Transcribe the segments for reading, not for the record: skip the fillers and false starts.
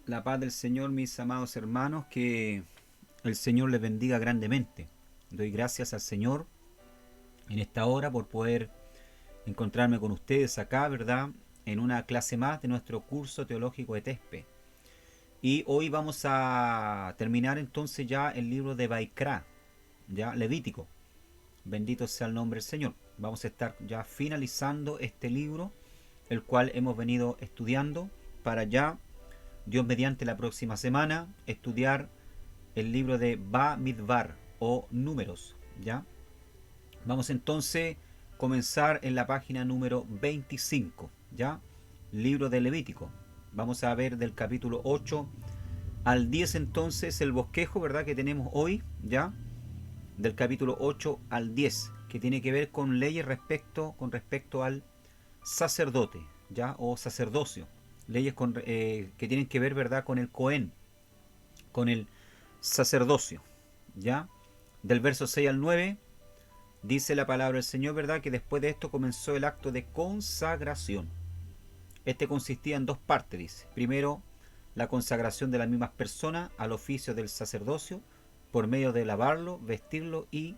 La paz del Señor, mis amados hermanos, que el Señor les bendiga grandemente. Doy gracias al Señor en esta hora por poder encontrarme con ustedes acá, ¿verdad? En una clase más de nuestro curso teológico de Tespe. Y hoy vamos a terminar entonces ya el libro de Baikra, ya Levítico. Bendito sea el nombre del Señor. Vamos a estar ya finalizando este libro, el cual hemos venido estudiando para ya Dios mediante la próxima semana estudiar el libro de Bamidbar o Números, ¿ya? Vamos entonces a comenzar en la página número 25, ¿ya? Libro de Levítico. Vamos a ver del capítulo 8 al 10 entonces el bosquejo, ¿verdad? Que tenemos hoy, ¿ya? Del capítulo 8 al 10, que tiene que ver con leyes con respecto al sacerdote, ¿ya? O sacerdocio. Leyes que tienen que ver, ¿verdad? Con el Cohen, con el sacerdocio, ¿ya? Del verso 6 al 9 dice la palabra del Señor, ¿verdad? Que después de esto comenzó el acto de consagración. Este consistía en dos partes, dice. Primero, la consagración de las mismas personas al oficio del sacerdocio por medio de lavarlo, vestirlo y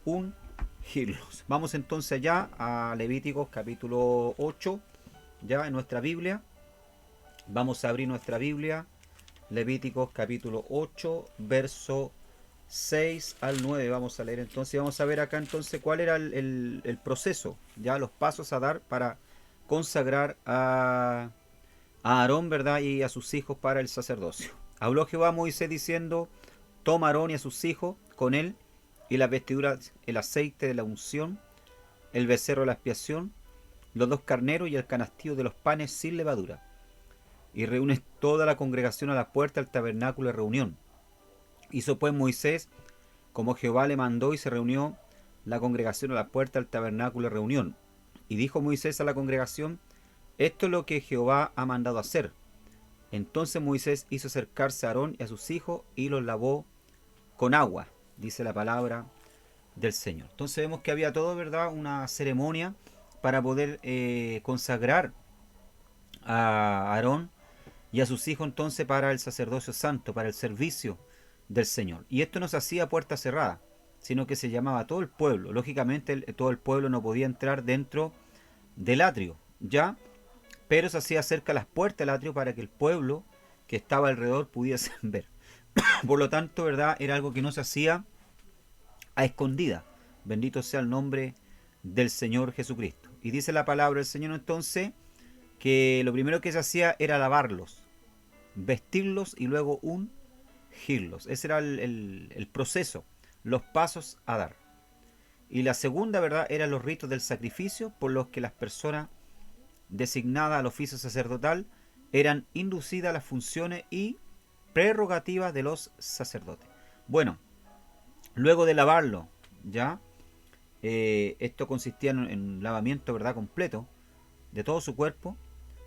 ungirlos. Vamos entonces ya a Levíticos capítulo 8, ya en nuestra Biblia. Vamos a abrir nuestra Biblia. Levíticos capítulo 8, verso 6 al 9 vamos a leer entonces. Vamos a ver acá entonces cuál era el proceso, ya los pasos a dar para consagrar a Aarón, ¿verdad? Y a sus hijos para el sacerdocio. Habló Jehová a Moisés diciendo: toma a Aarón y a sus hijos con él y las vestiduras, el aceite de la unción, el becerro de la expiación, los dos carneros y el canastillo de los panes sin levadura. Y reúnes toda la congregación a la puerta del tabernáculo de reunión. Hizo pues Moisés como Jehová le mandó, y se reunió la congregación a la puerta del tabernáculo de reunión. Y dijo Moisés a la congregación: esto es lo que Jehová ha mandado hacer. Entonces Moisés hizo acercarse a Aarón y a sus hijos y los lavó con agua, dice la palabra del Señor. Entonces vemos que había todo, ¿verdad? Una ceremonia para poder consagrar a Aarón y a sus hijos entonces para el sacerdocio santo, para el servicio del Señor. Y esto no se hacía a puerta cerrada, sino que se llamaba a todo el pueblo. Lógicamente todo el pueblo no podía entrar dentro del atrio, ¿ya? Pero se hacía cerca a las puertas del atrio para que el pueblo que estaba alrededor pudiese ver. Por lo tanto, ¿verdad? Era algo que no se hacía a escondida. Bendito sea el nombre del Señor Jesucristo. Y dice la palabra del Señor entonces que lo primero que se hacía era lavarlos, vestirlos y luego ungirlos. Ese era el proceso, los pasos a dar. Y la segunda, ¿verdad?, eran los ritos del sacrificio por los que las personas designadas al oficio sacerdotal eran inducidas a las funciones y prerrogativas de los sacerdotes. Bueno, luego de lavarlo, ya, esto consistía en un lavamiento, ¿verdad?, completo de todo su cuerpo,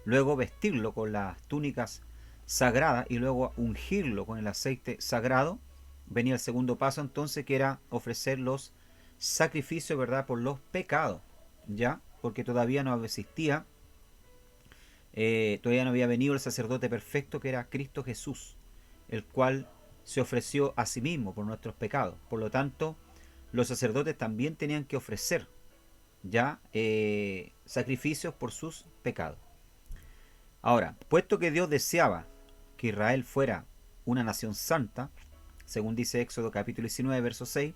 luego vestirlo con las túnicas sagradas y luego ungirlo con el aceite sagrado. Venía el segundo paso entonces, que era ofrecer los sacrificios, ¿verdad?, por los pecados, ya, porque todavía no existía, todavía no había venido el sacerdote perfecto, que era Cristo Jesús, el cual se ofreció a sí mismo por nuestros pecados. Por lo tanto, los sacerdotes también tenían que ofrecer ya sacrificios por sus pecados. Ahora, puesto que Dios deseaba que Israel fuera una nación santa, según dice Éxodo capítulo 19, verso 6,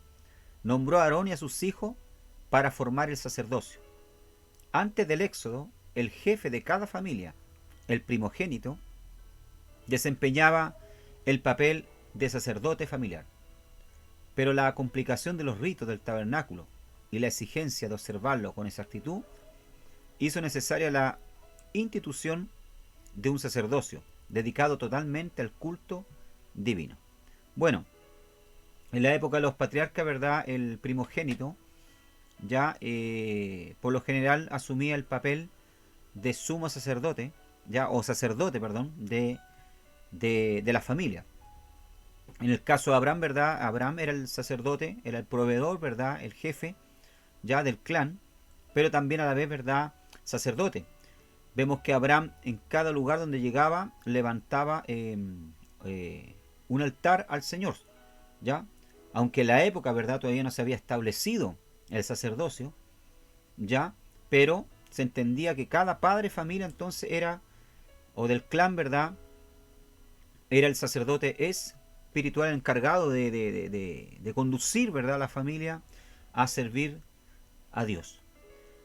nombró a Aarón y a sus hijos para formar el sacerdocio. Antes del Éxodo, el jefe de cada familia, el primogénito, desempeñaba el papel de sacerdote familiar. Pero la complicación de los ritos del tabernáculo y la exigencia de observarlo con exactitud hizo necesaria la institución de un sacerdocio dedicado totalmente al culto divino. Bueno, en la época de los patriarcas, ¿verdad?, el primogénito ya por lo general asumía el papel de sumo sacerdote, ya, o sacerdote, perdón, de la familia. En el caso de Abraham, ¿verdad? Abraham era el sacerdote, era el proveedor, ¿verdad?, el jefe ya del clan, pero también a la vez, ¿verdad?, sacerdote. Vemos que Abraham en cada lugar donde llegaba levantaba un altar al Señor, ¿ya? Aunque en la época, ¿verdad?, todavía no se había establecido el sacerdocio, ¿ya? Pero se entendía que cada padre de familia entonces era, o del clan, ¿verdad?, era el sacerdote espiritual encargado de conducir, ¿verdad?, a la familia a servir a Dios.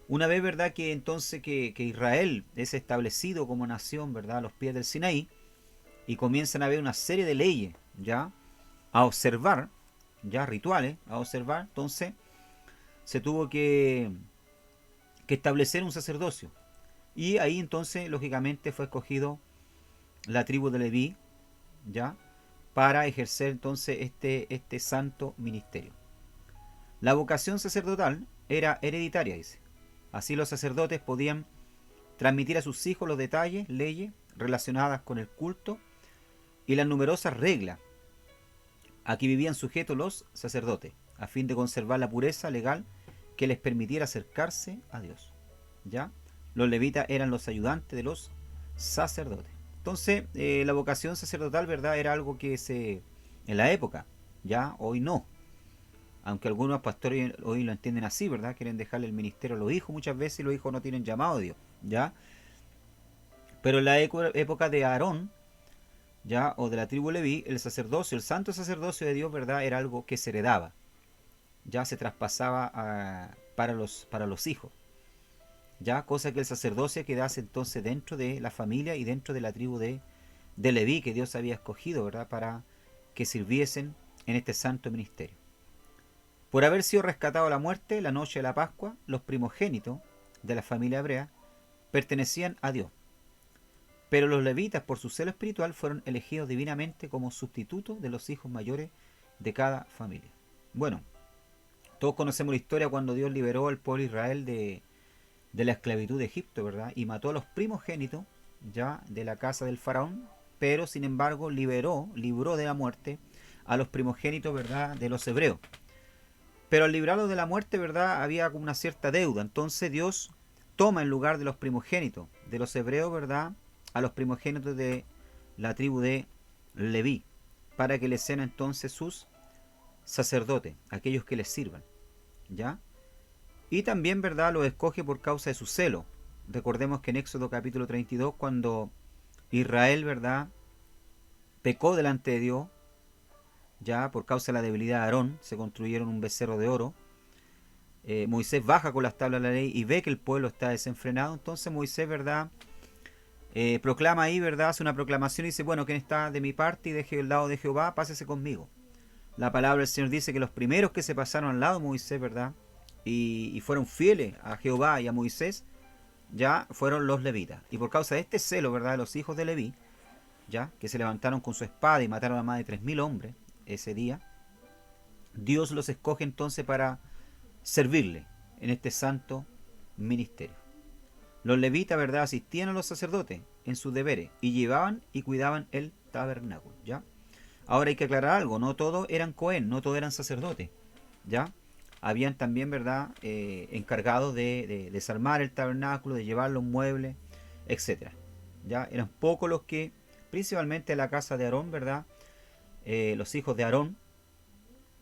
Una vez, ¿verdad?, que entonces que Israel es establecido como nación, ¿verdad?, a los pies del Sinaí, y comienzan a haber una serie de leyes, ¿ya?, a observar, ya rituales, a observar, entonces se tuvo que establecer un sacerdocio. Y ahí entonces, lógicamente, fue escogido la tribu de Leví, ¿ya?, para ejercer entonces este santo ministerio. La vocación sacerdotal era hereditaria, dice. Así los sacerdotes podían transmitir a sus hijos los detalles, leyes relacionadas con el culto y las numerosas reglas a que vivían sujetos los sacerdotes, a fin de conservar la pureza legal que les permitiera acercarse a Dios. ¿Ya? Los levitas eran los ayudantes de los sacerdotes. Entonces, la vocación sacerdotal, ¿verdad?, era algo que en la época, ya hoy no. Aunque algunos pastores hoy lo entienden así, ¿verdad? Quieren dejarle el ministerio a los hijos muchas veces y los hijos no tienen llamado a Dios, ¿ya? Pero en la época de Aarón, ¿ya?, o de la tribu Leví, el sacerdocio, el santo sacerdocio de Dios, ¿verdad?, era algo que se heredaba, ya se traspasaba para los hijos, ya, cosa que el sacerdocio quedase entonces dentro de la familia y dentro de la tribu de Leví que Dios había escogido, ¿verdad?, para que sirviesen en este santo ministerio. Por haber sido rescatado a la muerte la noche de la Pascua, los primogénitos de la familia hebrea pertenecían a Dios. Pero los levitas, por su celo espiritual, fueron elegidos divinamente como sustitutos de los hijos mayores de cada familia. Bueno, todos conocemos la historia cuando Dios liberó al pueblo de Israel de la esclavitud de Egipto, ¿verdad? Y mató a los primogénitos, ya, de la casa del faraón, pero sin embargo libró de la muerte a los primogénitos, ¿verdad?, de los hebreos. Pero al librarlos de la muerte, ¿verdad?, había una cierta deuda. Entonces Dios toma en lugar de los primogénitos de los hebreos, ¿verdad?, a los primogénitos de la tribu de Leví, para que les sean entonces sus sacerdotes, aquellos que les sirvan, ¿ya? Y también, ¿verdad?, los escoge por causa de su celo. Recordemos que en Éxodo capítulo 32, cuando Israel, ¿verdad?, pecó delante de Dios, ya por causa de la debilidad de Aarón, se construyeron un becerro de oro. Moisés baja con las tablas de la ley y ve que el pueblo está desenfrenado. Entonces Moisés, ¿verdad?, proclama ahí, ¿verdad?, hace una proclamación y dice, bueno, quien está de mi parte y deje el lado de Jehová, pásese conmigo. La palabra del Señor dice que los primeros que se pasaron al lado de Moisés, ¿verdad?, y fueron fieles a Jehová y a Moisés, ya fueron los levitas. Y por causa de este celo, ¿verdad?, de los hijos de Leví, ya, que se levantaron con su espada y mataron a más de 3000 hombres ese día, Dios los escoge entonces para servirle en este santo ministerio. Los levitas, ¿verdad?, asistían a los sacerdotes en sus deberes y llevaban y cuidaban el tabernáculo, ¿ya? Ahora hay que aclarar algo, no todos eran cohen, no todos eran sacerdotes, ¿ya? Habían también, ¿verdad?, encargados de desarmar el tabernáculo, de llevar los muebles, etc. ¿Ya? Eran pocos los que, principalmente la casa de Aarón, ¿verdad?, los hijos de Aarón,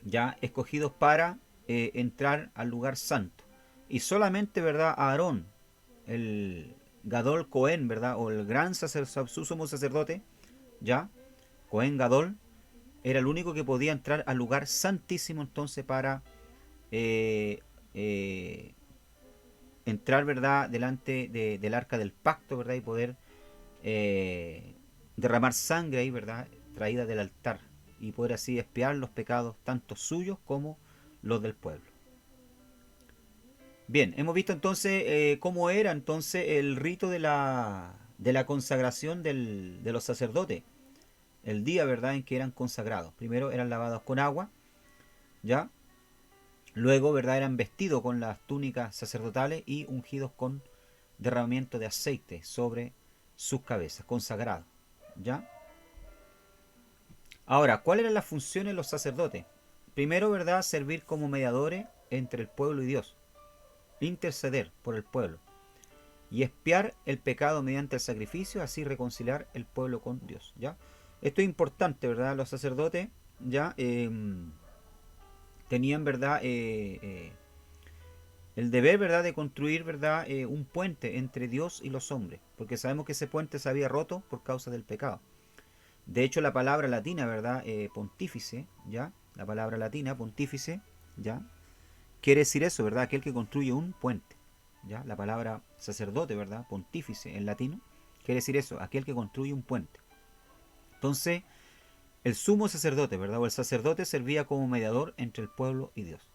ya escogidos para entrar al lugar santo. Y solamente, ¿verdad?, Aarón, el Gadol Cohen, ¿verdad?, o el gran sacerdote, su sumo sacerdote, ya, Cohen Gadol, era el único que podía entrar al lugar santísimo entonces para entrar, ¿verdad?, delante del arca del pacto, ¿verdad?, y poder derramar sangre ahí, ¿verdad?, traída del altar, y poder así expiar los pecados tanto suyos como los del pueblo. Bien, hemos visto entonces cómo era entonces el rito de la consagración de los sacerdotes, el día, ¿verdad?, en que eran consagrados. Primero eran lavados con agua, ¿ya? Luego, ¿verdad?, eran vestidos con las túnicas sacerdotales y ungidos con derramamiento de aceite sobre sus cabezas, consagrados, ¿ya? Ahora, ¿cuáles eran las funciones de los sacerdotes? Primero, ¿verdad?, servir como mediadores entre el pueblo y Dios, interceder por el pueblo. y expiar el pecado mediante el sacrificio, así reconciliar el pueblo con Dios. ¿Ya? Esto es importante, ¿verdad? Los sacerdotes ya tenían, ¿verdad? El deber, ¿verdad?, de construir, ¿verdad?, un puente entre Dios y los hombres, porque sabemos que ese puente se había roto por causa del pecado. De hecho, la palabra latina, ¿verdad?, pontífice, ¿ya? La palabra latina, pontífice, ¿ya? Quiere decir eso, ¿verdad? Aquel que construye un puente, ¿ya? La palabra sacerdote, ¿verdad?, pontífice en latino, quiere decir eso, aquel que construye un puente. Entonces, el sumo sacerdote, ¿verdad?, o el sacerdote servía como mediador entre el pueblo y Dios.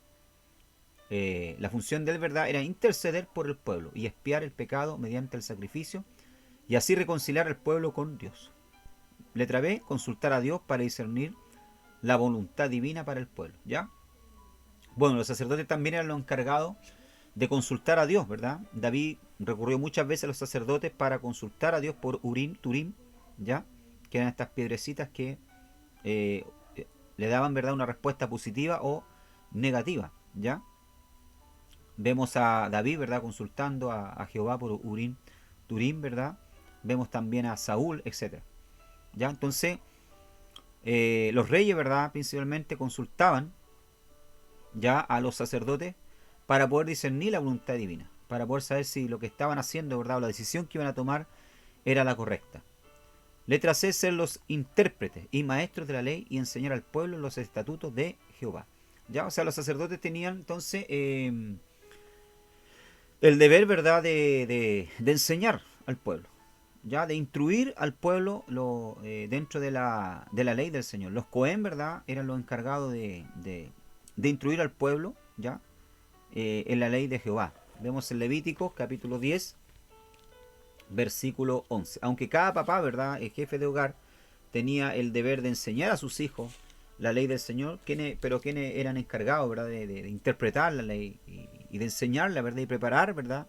La función de él, ¿verdad?, era interceder por el pueblo y expiar el pecado mediante el sacrificio y así reconciliar al pueblo con Dios. Letra B, consultar a Dios para discernir la voluntad divina para el pueblo, ¿ya? Bueno, los sacerdotes también eran los encargados de consultar a Dios, ¿verdad? David recurrió muchas veces a los sacerdotes para consultar a Dios por Urim, Turim, ¿ya? Que eran estas piedrecitas que eh, le daban, ¿verdad?, una respuesta positiva o negativa, ¿ya? Vemos a David, ¿verdad?, consultando a Jehová por Urim, Turim, ¿verdad? Vemos también a Saúl, etc. ¿Ya? Entonces, los reyes, ¿verdad?, principalmente consultaban ya a los sacerdotes para poder discernir la voluntad divina, para poder saber si lo que estaban haciendo, ¿verdad?, o la decisión que iban a tomar era la correcta. Letra C, ser los intérpretes y maestros de la ley y enseñar al pueblo los estatutos de Jehová. ¿Ya? O sea, los sacerdotes tenían entonces el deber, ¿verdad?, de enseñar al pueblo, ya, de instruir al pueblo dentro de la ley del Señor. Los Cohen, ¿verdad?, eran los encargados de instruir al pueblo, ya, en la ley de Jehová. Vemos en Levítico capítulo 10, versículo 11. Aunque cada papá, ¿verdad?, el jefe de hogar, tenía el deber de enseñar a sus hijos la ley del Señor, pero quienes eran encargados, ¿verdad?, de interpretar la ley y de enseñarla, ¿verdad?, y preparar, ¿verdad?,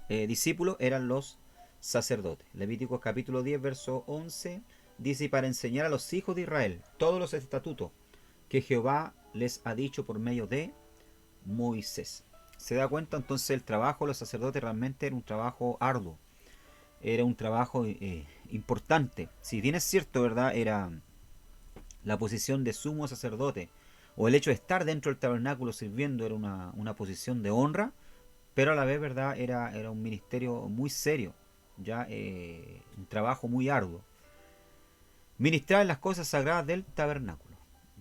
discípulos, eran los sacerdotes. Levíticos capítulo 10, verso 11, dice: y para enseñar a los hijos de Israel todos los estatutos que Jehová les ha dicho por medio de Moisés. Se da cuenta entonces el trabajo de los sacerdotes realmente era un trabajo arduo, era un trabajo importante. Si bien es cierto, ¿verdad?, era la posición de sumo sacerdote, o el hecho de estar dentro del tabernáculo sirviendo era una posición de honra, pero a la vez, ¿verdad?, era un ministerio muy serio, ya un trabajo muy arduo. Ministrar las cosas sagradas del tabernáculo.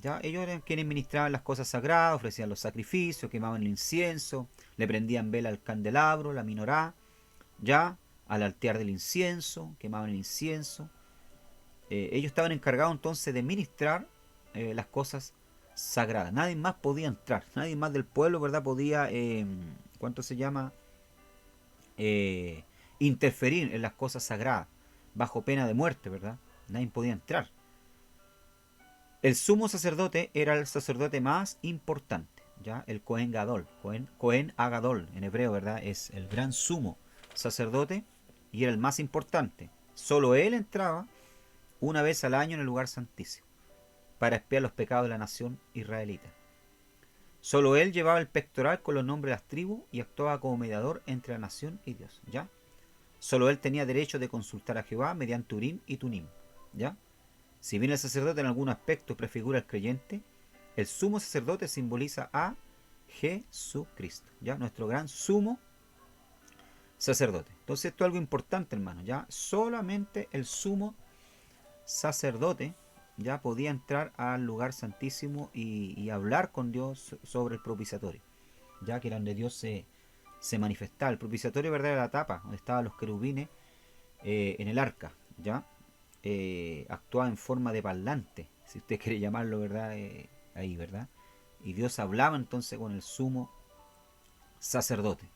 Ya ellos eran quienes ministraban las cosas sagradas, ofrecían los sacrificios, quemaban el incienso, le prendían vela al candelabro, la minorá, ya al altar del incienso, quemaban el incienso. Ellos estaban encargados entonces de ministrar las cosas sagradas. Nadie más podía entrar, nadie más del pueblo, ¿verdad?, podía, ¿cuánto se llama?, interferir en las cosas sagradas, bajo pena de muerte, ¿verdad? Nadie podía entrar. El sumo sacerdote era el sacerdote más importante, ¿ya? El Cohen Gadol, Cohen Agadol en hebreo, ¿verdad?, es el gran sumo sacerdote y era el más importante. Solo él entraba una vez al año en el lugar santísimo para expiar los pecados de la nación israelita. Solo él llevaba el pectoral con los nombres de las tribus y actuaba como mediador entre la nación y Dios, ¿ya? Solo él tenía derecho de consultar a Jehová mediante Urim y Tunim, ¿ya? Si bien el sacerdote en algún aspecto prefigura al creyente, el sumo sacerdote simboliza a Jesucristo, ¿ya? Nuestro gran sumo sacerdote. Entonces esto es algo importante, hermano, ¿ya? Solamente el sumo sacerdote ya podía entrar al lugar santísimo y hablar con Dios sobre el propiciatorio, ya que era donde Dios se manifestaba. El propiciatorio, ¿verdad?, era la tapa donde estaban los querubines en el arca, ya actuaba en forma de parlante, si usted quiere llamarlo, ¿verdad?, ahí, ¿verdad? Y Dios hablaba entonces con el sumo sacerdote.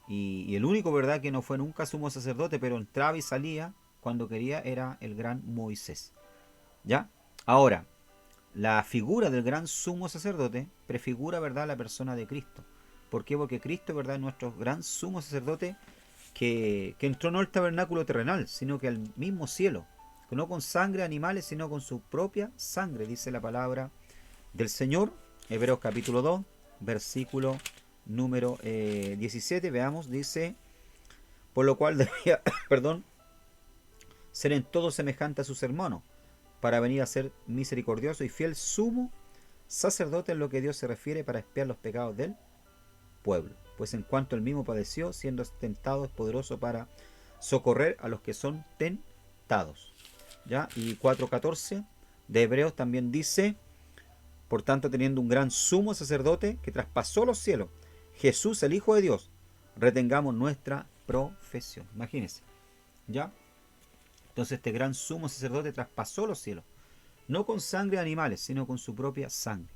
Y el único, ¿verdad?, que no fue nunca sumo sacerdote, pero entraba y salía cuando quería, era el gran Moisés, ¿ya? Ahora, la figura del gran sumo sacerdote prefigura, ¿verdad?, la persona de Cristo. ¿Por qué? Porque Cristo, ¿verdad?, es nuestro gran sumo sacerdote que entró no al tabernáculo terrenal, sino que al mismo cielo, no con sangre de animales, sino con su propia sangre, dice la palabra del Señor. Hebreos capítulo 2, versículo número 17, veamos, dice: por lo cual debía, perdón, ser en todo semejante a sus hermanos, para venir a ser misericordioso y fiel sumo sacerdote en lo que Dios se refiere para expiar los pecados del pueblo. Pues en cuanto él mismo padeció, siendo tentado, es poderoso para socorrer a los que son tentados. ¿Ya? Y 4:14 de Hebreos también dice: por tanto, teniendo un gran sumo sacerdote que traspasó los cielos, Jesús el Hijo de Dios, retengamos nuestra profesión. Imagínense, ¿ya? Entonces este gran sumo sacerdote traspasó los cielos, no con sangre de animales, sino con su propia sangre.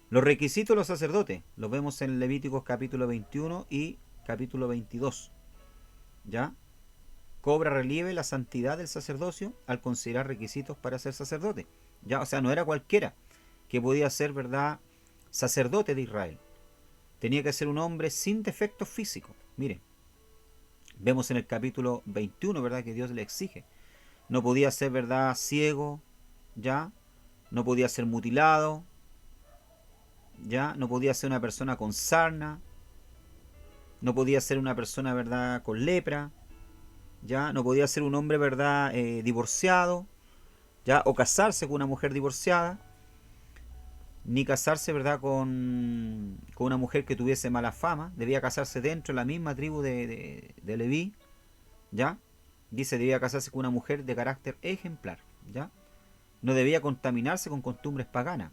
Los requisitos de los sacerdotes los vemos en Levíticos capítulo 21 y capítulo 22. ¿Ya? Cobra relieve la santidad del sacerdocio al considerar requisitos para ser sacerdote. ¿Ya? O sea, no era cualquiera que podía ser, ¿verdad?, sacerdote de Israel. Tenía que ser un hombre sin defectos físicos. Miren, vemos en el capítulo 21, ¿verdad?, que Dios le exige. No podía ser, ¿verdad?, ciego, ¿ya? No podía ser mutilado, ¿ya? No podía ser una persona con sarna, no podía ser una persona, ¿verdad?, con lepra, ¿ya? No podía ser un hombre, ¿verdad?, divorciado, ¿ya? O casarse con una mujer divorciada, ni casarse, ¿verdad?, con una mujer que tuviese mala fama. Debía casarse dentro de la misma tribu de Leví, ¿ya? Dice, debía casarse con una mujer de carácter ejemplar, ¿ya? No debía contaminarse con costumbres paganas,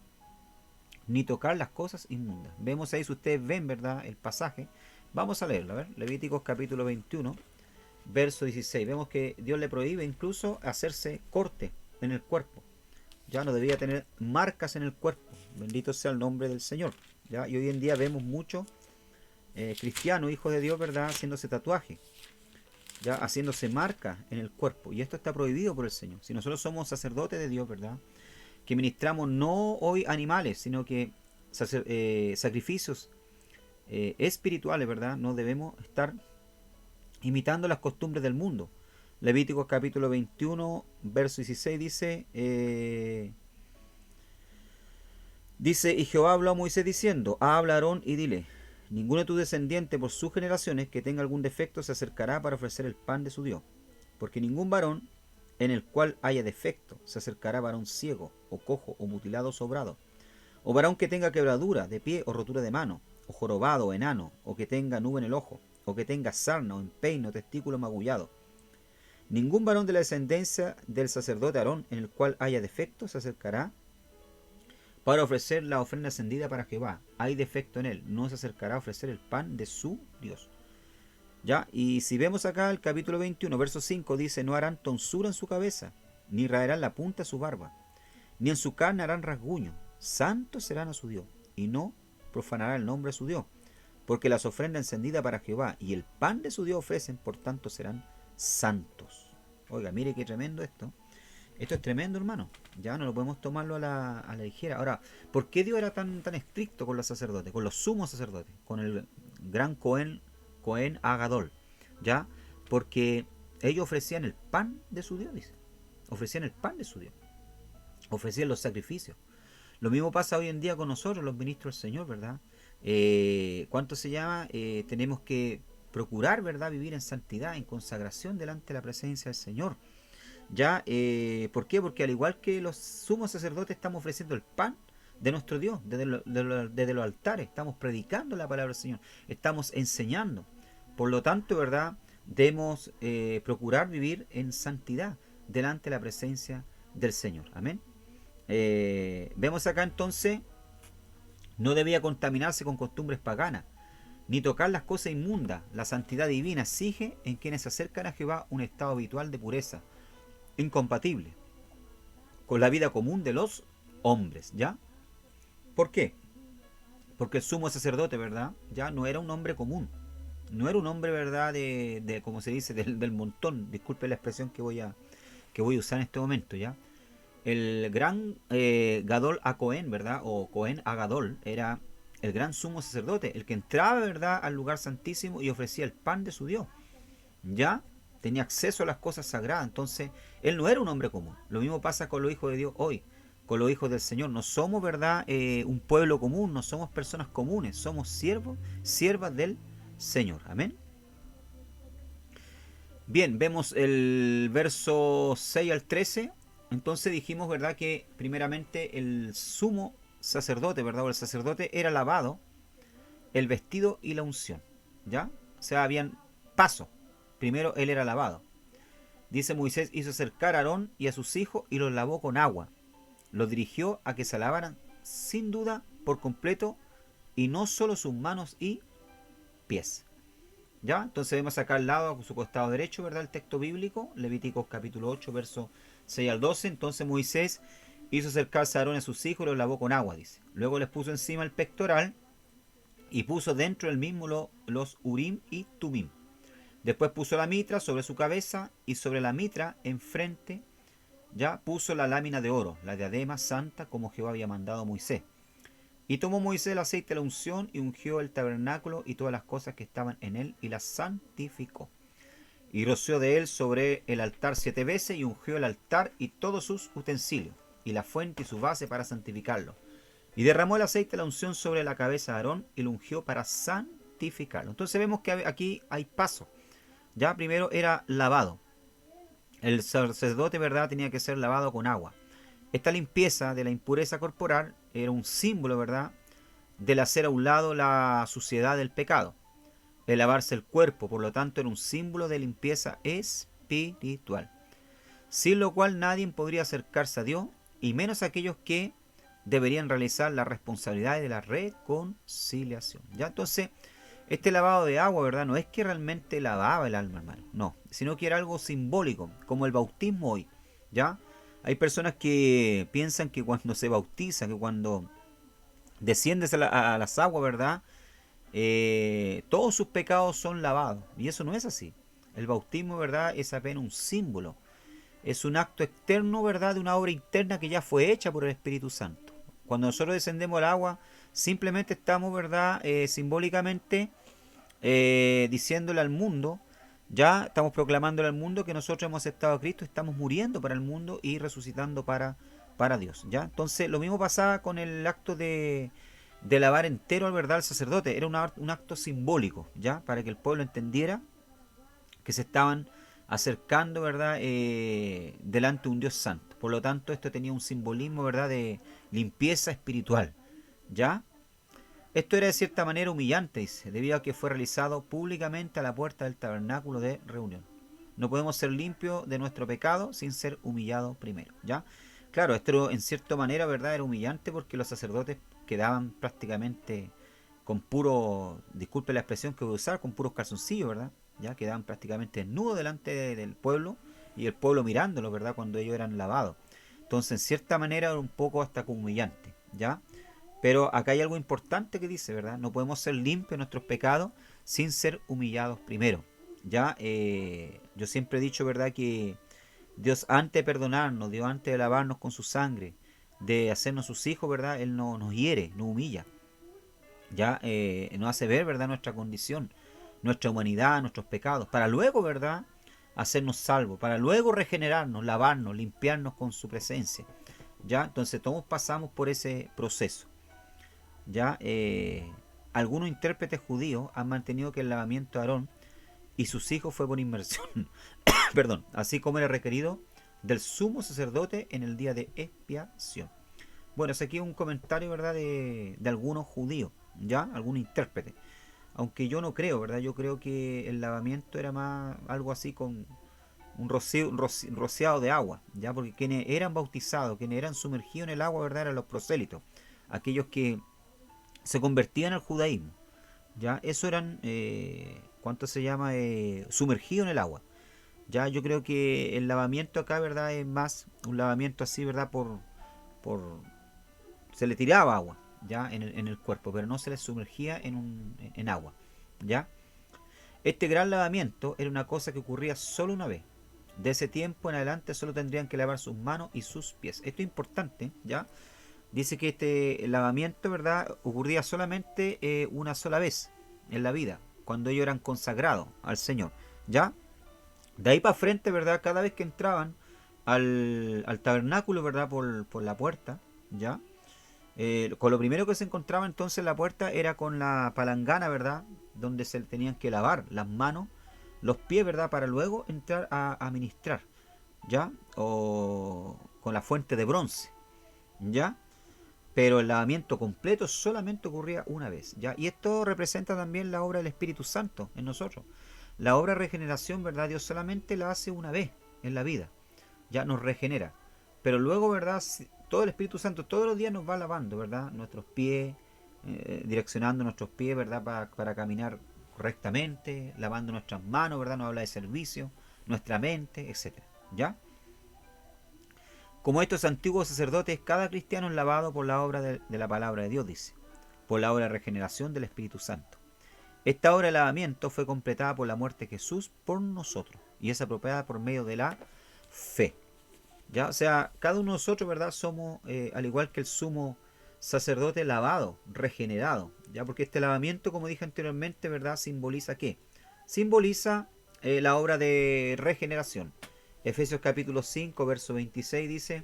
ni tocar las cosas inmundas. Vemos ahí, si ustedes ven, ¿verdad?, el pasaje. Vamos a leerlo, a ver. Levíticos capítulo 21, verso 16. Vemos que Dios le prohíbe incluso hacerse corte en el cuerpo. Ya no debía tener marcas en el cuerpo. Bendito sea el nombre del Señor. ¿Ya? Y hoy en día vemos muchos cristianos, hijos de Dios, ¿verdad?, haciéndose tatuaje, ya, haciéndose marcas en el cuerpo. Y esto está prohibido por el Señor. Si nosotros somos sacerdotes de Dios, ¿verdad?, que ministramos no hoy animales, sino que sacrificios espirituales, ¿verdad?, no debemos estar imitando las costumbres del mundo. Levíticos capítulo 21, verso 16 dice, y Jehová habló a Moisés diciendo, habla a Aarón y dile, ninguno de tus descendientes por sus generaciones que tenga algún defecto se acercará para ofrecer el pan de su Dios, porque ningún varón en el cual haya defecto se acercará varón ciego, o cojo, o mutilado, o sobrado, o varón que tenga quebradura de pie o rotura de mano, o jorobado o enano, o que tenga nube en el ojo, o que tenga sarna o empeino o testículo magullado. Ningún varón de la descendencia del sacerdote Aarón en el cual haya defecto se acercará para ofrecer la ofrenda encendida para Jehová. Hay defecto en él, no se acercará a ofrecer el pan de su Dios. ¿Ya? Y si vemos acá el capítulo 21, verso 5, dice, no harán tonsura en su cabeza, ni raerán la punta de su barba, ni en su carne harán rasguño. Santos serán a su Dios, y no profanará el nombre de su Dios, porque las ofrendas encendidas para Jehová y el pan de su Dios ofrecen, por tanto serán santos. Oiga, mire qué tremendo esto. Esto es tremendo, hermano. Ya no lo podemos tomarlo a la ligera. Ahora, ¿por qué Dios era tan estricto con los sacerdotes, con los sumos sacerdotes, con el gran Cohen Agadol? ¿Ya? Porque ellos ofrecían el pan de su Dios, dice. Ofrecían el pan de su Dios. Ofrecían los sacrificios. Lo mismo pasa hoy en día con nosotros, los ministros del Señor, ¿verdad? ¿Cuánto se llama? Tenemos que procurar, ¿verdad?, vivir en santidad, en consagración delante de la presencia del Señor. ¿Ya? ¿Por qué? Porque al igual que los sumos sacerdotes estamos ofreciendo el pan de nuestro Dios desde los altares, estamos predicando la palabra del Señor, estamos enseñando. Por lo tanto, ¿verdad?, debemos procurar vivir en santidad delante de la presencia del Señor. Amén. Vemos acá entonces, no debía contaminarse con costumbres paganas, ni tocar las cosas inmundas. La santidad divina exige en quienes se acercan a Jehová un estado habitual de pureza, incompatible con la vida común de los hombres, ¿ya? ¿Por qué? Porque el sumo sacerdote, ¿verdad?, ya no era un hombre común, no era un hombre, ¿verdad?, de como se dice, del montón. Disculpe la expresión que voy a usar en este momento, ¿ya? El gran Gadol a Cohen, ¿verdad?, o Cohen a Gadol, era el gran sumo sacerdote, el que entraba, ¿verdad?, al lugar santísimo y ofrecía el pan de su Dios, ¿ya? Tenía acceso a las cosas sagradas. Entonces él no era un hombre común. Lo mismo pasa con los hijos de Dios hoy, con los hijos del Señor. No somos, ¿verdad?, un pueblo común, no somos personas comunes, somos siervos, siervas del Señor. Amén. Bien, vemos el verso 6 al 13. Entonces dijimos, ¿verdad? Que primeramente el sumo sacerdote, ¿verdad? O el sacerdote era lavado, el vestido y la unción, ¿ya? O sea, habían paso. Primero él era lavado. Dice Moisés hizo acercar a Aarón y a sus hijos y los lavó con agua. Los dirigió a que se lavaran sin duda por completo y no solo sus manos y pies. ¿Ya? Entonces vemos acá al lado, a su costado derecho, ¿verdad? El texto bíblico, Levíticos capítulo 8, verso 6 al 12. Entonces Moisés hizo acercarse a Aarón y a sus hijos y los lavó con agua, dice. Luego les puso encima el pectoral y puso dentro del mismo los Urim y Tumim. Después puso la mitra sobre su cabeza y sobre la mitra enfrente ya puso la lámina de oro, la diadema santa como Jehová había mandado a Moisés. Y tomó Moisés el aceite de la unción y ungió el tabernáculo y todas las cosas que estaban en él y las santificó. Y roció de él sobre el altar 7 veces y ungió el altar y todos sus utensilios y la fuente y su base para santificarlo. Y derramó el aceite de la unción sobre la cabeza de Aarón y lo ungió para santificarlo. Entonces vemos que aquí hay paso. Ya primero era lavado. El sacerdote, ¿verdad?, tenía que ser lavado con agua. Esta limpieza de la impureza corporal era un símbolo, ¿verdad?, del hacer a un lado la suciedad del pecado. El lavarse el cuerpo, por lo tanto, era un símbolo de limpieza espiritual. Sin lo cual nadie podría acercarse a Dios, y menos aquellos que deberían realizar las responsabilidades de la reconciliación. ¿Ya? Entonces, este lavado de agua, ¿verdad? No es que realmente lavaba el alma, hermano. No, sino que era algo simbólico, como el bautismo hoy. ¿Ya? Hay personas que piensan que cuando se bautiza, que cuando desciendes a las aguas, ¿verdad? Todos sus pecados son lavados. Y eso no es así. El bautismo, ¿verdad?, es apenas un símbolo. Es un acto externo, ¿verdad?, de una obra interna que ya fue hecha por el Espíritu Santo. Cuando nosotros descendemos al agua, simplemente estamos, ¿verdad?, simbólicamente diciéndole al mundo, ya estamos proclamándole al mundo que nosotros hemos aceptado a Cristo, estamos muriendo para el mundo y resucitando para Dios. ¿Ya? Entonces lo mismo pasaba con el acto de lavar entero al verdad al sacerdote. Era un acto simbólico, ¿ya? Para que el pueblo entendiera que se estaban acercando, ¿verdad?, delante de un Dios santo. Por lo tanto, esto tenía un simbolismo, ¿verdad?, de limpieza espiritual, ¿ya? Esto era de cierta manera humillante, dice, debido a que fue realizado públicamente a la puerta del tabernáculo de reunión. No podemos ser limpios de nuestro pecado sin ser humillados primero, ¿ya? Claro, esto en cierta manera, ¿verdad?, era humillante porque los sacerdotes quedaban prácticamente con puro, disculpe la expresión que voy a usar, con puros calzoncillos, ¿verdad? Ya quedaban prácticamente desnudos delante del pueblo y el pueblo mirándolos, ¿verdad?, cuando ellos eran lavados. Entonces, en cierta manera era un poco hasta humillante, ¿ya? Pero acá hay algo importante que dice, ¿verdad? No podemos ser limpios de nuestros pecados sin ser humillados primero. Ya, yo siempre he dicho, ¿verdad?, que Dios antes de perdonarnos, Dios antes de lavarnos con su sangre, de hacernos sus hijos, ¿verdad?, Él no, nos hiere, nos humilla. Ya, nos hace ver, ¿verdad?, nuestra condición, nuestra humanidad, nuestros pecados, para luego, ¿verdad?, hacernos salvos, para luego regenerarnos, lavarnos, limpiarnos con su presencia. Ya, entonces todos pasamos por ese proceso. Ya, algunos intérpretes judíos han mantenido que el lavamiento de Aarón y sus hijos fue por inmersión, perdón, así como era requerido del sumo sacerdote en el día de expiación. Bueno, es aquí un comentario, ¿verdad?, de algunos judíos, ya, algunos intérpretes. Aunque yo no creo, ¿verdad? Yo creo que el lavamiento era más algo así con rociado de agua, ya, porque quienes eran bautizados, quienes eran sumergidos en el agua, ¿verdad?, eran los prosélitos, aquellos que se convertían al judaísmo, ya, eso eran, ¿cuánto se llama? Sumergido en el agua. Ya, yo creo que el lavamiento acá, ¿verdad?, es más un lavamiento así, ¿verdad?, por se le tiraba agua, ya, en el cuerpo, pero no se le sumergía en agua, ya. Este gran lavamiento era una cosa que ocurría solo una vez. De ese tiempo en adelante solo tendrían que lavar sus manos y sus pies. Esto es importante, ya. Dice que este lavamiento, ¿verdad?, ocurría solamente una sola vez en la vida, cuando ellos eran consagrados al Señor, ¿ya? De ahí para frente, ¿verdad?, cada vez que entraban al tabernáculo, ¿verdad?, por la puerta, ¿ya? Con lo primero que se encontraba entonces en la puerta era con la palangana, ¿verdad?, donde se tenían que lavar las manos los pies, ¿verdad? Para luego entrar a ministrar, ¿ya? O con la fuente de bronce, ¿ya? Pero el lavamiento completo solamente ocurría una vez, ¿ya? Y esto representa también la obra del Espíritu Santo en nosotros. La obra de regeneración, ¿verdad? Dios solamente la hace una vez en la vida, ya nos regenera. Pero luego, ¿verdad? Todo el Espíritu Santo todos los días nos va lavando, ¿verdad? Nuestros pies, direccionando nuestros pies, ¿verdad? Para caminar correctamente, lavando nuestras manos, ¿verdad? Nos habla de servicio, nuestra mente, etcétera, ¿ya? Como estos antiguos sacerdotes, cada cristiano es lavado por la obra de la palabra de Dios, dice, por la obra de regeneración del Espíritu Santo. Esta obra de lavamiento fue completada por la muerte de Jesús por nosotros y es apropiada por medio de la fe. ¿Ya? O sea, cada uno de nosotros, ¿verdad? Somos, al igual que el sumo sacerdote, lavado, regenerado, ¿ya? Porque este lavamiento, como dije anteriormente, ¿verdad? ¿Simboliza qué? Simboliza la obra de regeneración. Efesios capítulo 5, verso 26 dice,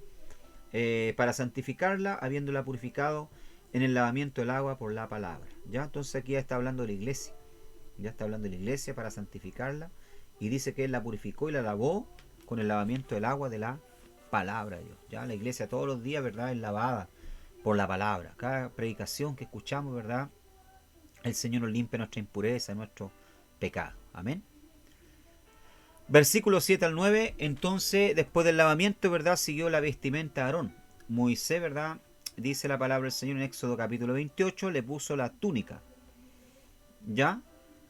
para santificarla, habiéndola purificado en el lavamiento del agua por la palabra. ¿Ya? Entonces aquí ya está hablando de la iglesia. Ya está hablando de la iglesia para santificarla. Y dice que él la purificó y la lavó con el lavamiento del agua de la palabra de Dios. Ya la iglesia todos los días, ¿verdad? Es lavada por la palabra. Cada predicación que escuchamos, ¿verdad? El Señor nos limpia nuestra impureza, nuestro pecado. Amén. Versículos 7 al 9. Entonces, después del lavamiento, ¿verdad? Siguió la vestimenta de Aarón. Moisés, ¿verdad? Dice la palabra del Señor en Éxodo capítulo 28, le puso la túnica. ¿Ya?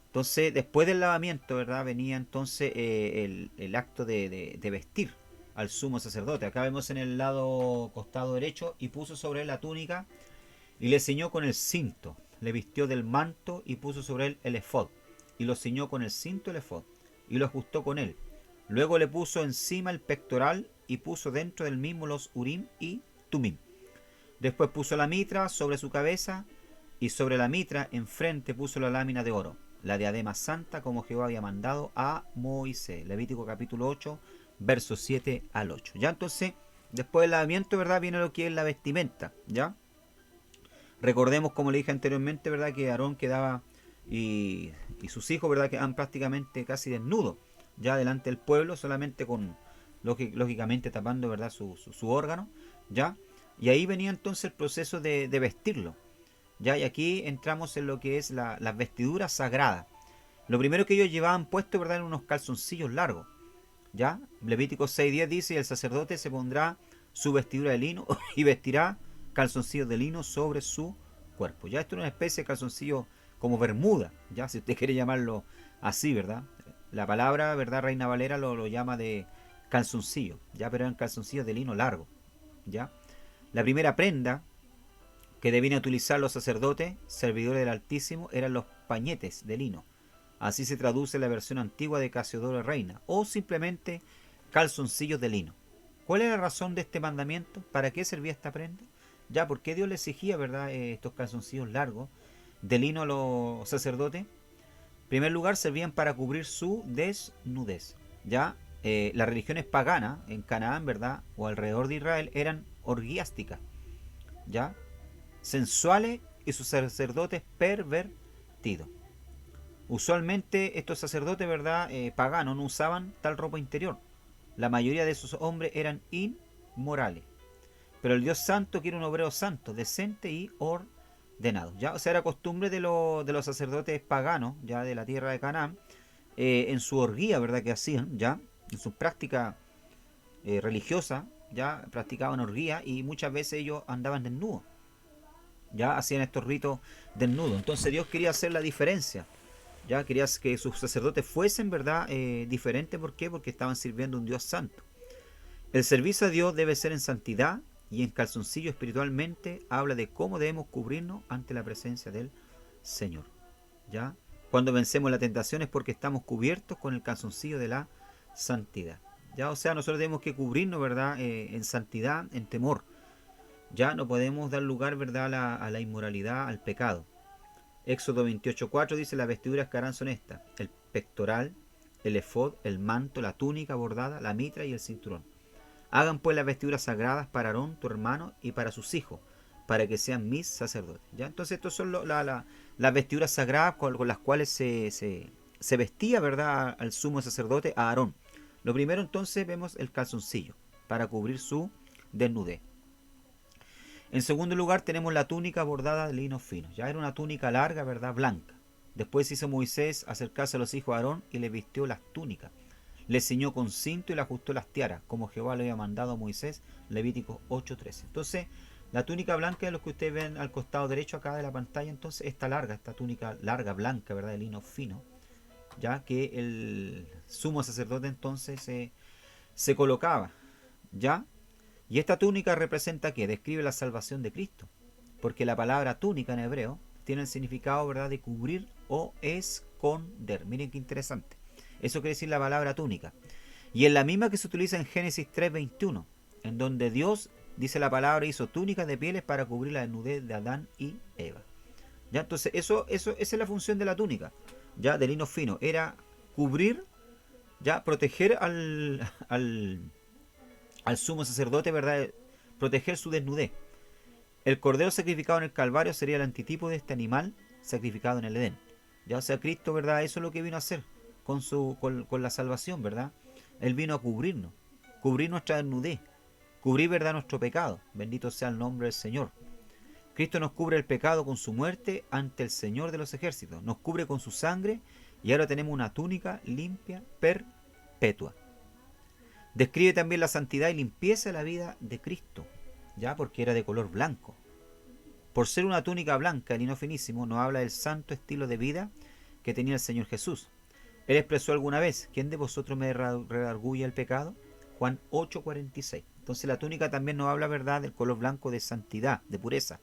Entonces, después del lavamiento, ¿verdad? Venía entonces el acto de vestir al sumo sacerdote. Acá vemos en el lado costado derecho, y puso sobre él la túnica y le ciñó con el cinto. Le vistió del manto y puso sobre él el efod. Y lo ciñó con el cinto el efod y lo ajustó con él. Luego le puso encima el pectoral y puso dentro del mismo los urim y tumim. Después puso la mitra sobre su cabeza y sobre la mitra enfrente puso la lámina de oro, la diadema santa como Jehová había mandado a Moisés. Levítico capítulo 8, versos 7 al 8. Ya entonces, después del lavamiento, ¿verdad? Viene lo que es la vestimenta, ¿ya? Recordemos, como le dije anteriormente, ¿verdad? Que Aarón quedaba y sus hijos, ¿verdad? Quedaban prácticamente casi desnudos, ya delante del pueblo, solamente con, lógicamente, tapando, ¿verdad? Su órgano, ¿ya? Y ahí venía entonces el proceso de vestirlo, ¿ya? Y aquí entramos en lo que es las vestiduras sagradas. Lo primero que ellos llevaban puesto, ¿verdad? Eran unos calzoncillos largos, ¿ya? Levítico 6:10 dice, y el sacerdote se pondrá su vestidura de lino y vestirá calzoncillos de lino sobre su cuerpo. Ya esto es una especie de calzoncillo como bermuda, ya, si usted quiere llamarlo así, ¿verdad? La palabra, ¿verdad? Reina Valera lo llama de calzoncillo, ya, pero eran calzoncillos de lino largo, ¿ya? La primera prenda que debían utilizar los sacerdotes, servidores del Altísimo, eran los pañetes de lino. Así se traduce la versión antigua de Casiodoro Reina, o simplemente calzoncillos de lino. ¿Cuál era la razón de este mandamiento? ¿Para qué servía esta prenda? Ya, ¿por qué Dios le exigía, verdad, estos calzoncillos largos de lino a los sacerdotes? En primer lugar, servían para cubrir su desnudez. Ya, las religiones paganas en Canaán, ¿verdad? O alrededor de Israel eran orgiásticas, ¿ya? Sensuales, y sus sacerdotes pervertidos. Usualmente estos sacerdotes, ¿verdad? Paganos no usaban tal ropa interior. La mayoría de esos hombres eran inmorales. Pero el Dios santo quiere un obrero santo, decente y ordenado. ¿Ya? O sea, era costumbre de los sacerdotes paganos, ya de la tierra de Canaán, en su orgía, ¿verdad? Que hacían, ya, en su práctica religiosa, ya practicaban orgía, y muchas veces ellos andaban desnudos. Ya hacían estos ritos desnudos. Entonces Dios quería hacer la diferencia. Ya quería que sus sacerdotes fuesen, ¿verdad? Diferentes. ¿Por qué? Porque estaban sirviendo a un Dios santo. El servicio a Dios debe ser en santidad, y en calzoncillo espiritualmente habla de cómo debemos cubrirnos ante la presencia del Señor. ¿Ya? Cuando vencemos la tentación es porque estamos cubiertos con el calzoncillo de la santidad. ¿Ya? O sea, nosotros tenemos que cubrirnos, ¿verdad? En santidad, en temor. Ya no podemos dar lugar, ¿verdad? A la inmoralidad, al pecado. Éxodo 28:4 dice, las vestiduras que harán son estas: el pectoral, el efod, el manto, la túnica bordada, la mitra y el cinturón. Hagan pues las vestiduras sagradas para Aarón, tu hermano, y para sus hijos, para que sean mis sacerdotes. ¿Ya? Entonces, estas son las vestiduras sagradas con las cuales se se vestía, ¿verdad?, al sumo sacerdote, a Aarón. Lo primero entonces vemos el calzoncillo, para cubrir su desnudez. En segundo lugar tenemos la túnica bordada de lino fino. Ya era una túnica larga, ¿verdad?, blanca. Después hizo Moisés acercarse a los hijos de Aarón y les vistió las túnicas. Les ciñó con cinto y le ajustó las tiaras, como Jehová le había mandado a Moisés, Levíticos 8:13. Entonces, la túnica blanca es lo que ustedes ven al costado derecho acá de la pantalla. Entonces, esta túnica larga, blanca, ¿verdad?, de lino fino, ya que el sumo sacerdote entonces se colocaba, ¿ya? Y esta túnica representa que describe la salvación de Cristo, porque la palabra túnica en hebreo tiene el significado, ¿verdad?, de cubrir o esconder. Miren qué interesante. Eso quiere decir la palabra túnica. Y es la misma que se utiliza en Génesis 3:21, en donde Dios, dice la palabra, hizo túnicas de pieles para cubrir la desnudez de Adán y Eva. ¿Ya? Entonces, esa es la función de la túnica, ya, de lino fino. Era cubrir, ya, proteger al sumo sacerdote, ¿verdad? Proteger su desnudez. El cordero sacrificado en el Calvario sería el antitipo de este animal sacrificado en el Edén. Ya, o sea, Cristo, ¿verdad? Eso es lo que vino a hacer con la salvación, ¿verdad? Él vino a cubrir nuestra desnudez, cubrir, ¿verdad?, nuestro pecado. Bendito sea el nombre del Señor. Cristo nos cubre el pecado con su muerte ante el Señor de los ejércitos. Nos cubre con su sangre y ahora tenemos una túnica limpia, perpetua. Describe también la santidad y limpieza de la vida de Cristo, ya, porque era de color blanco. Por ser una túnica blanca, el lino finísimo, nos habla del santo estilo de vida que tenía el Señor Jesús. Él expresó alguna vez: ¿quién de vosotros me redarguye el pecado? Juan 8:46. Entonces la túnica también nos habla, ¿verdad?, del color blanco de santidad, de pureza.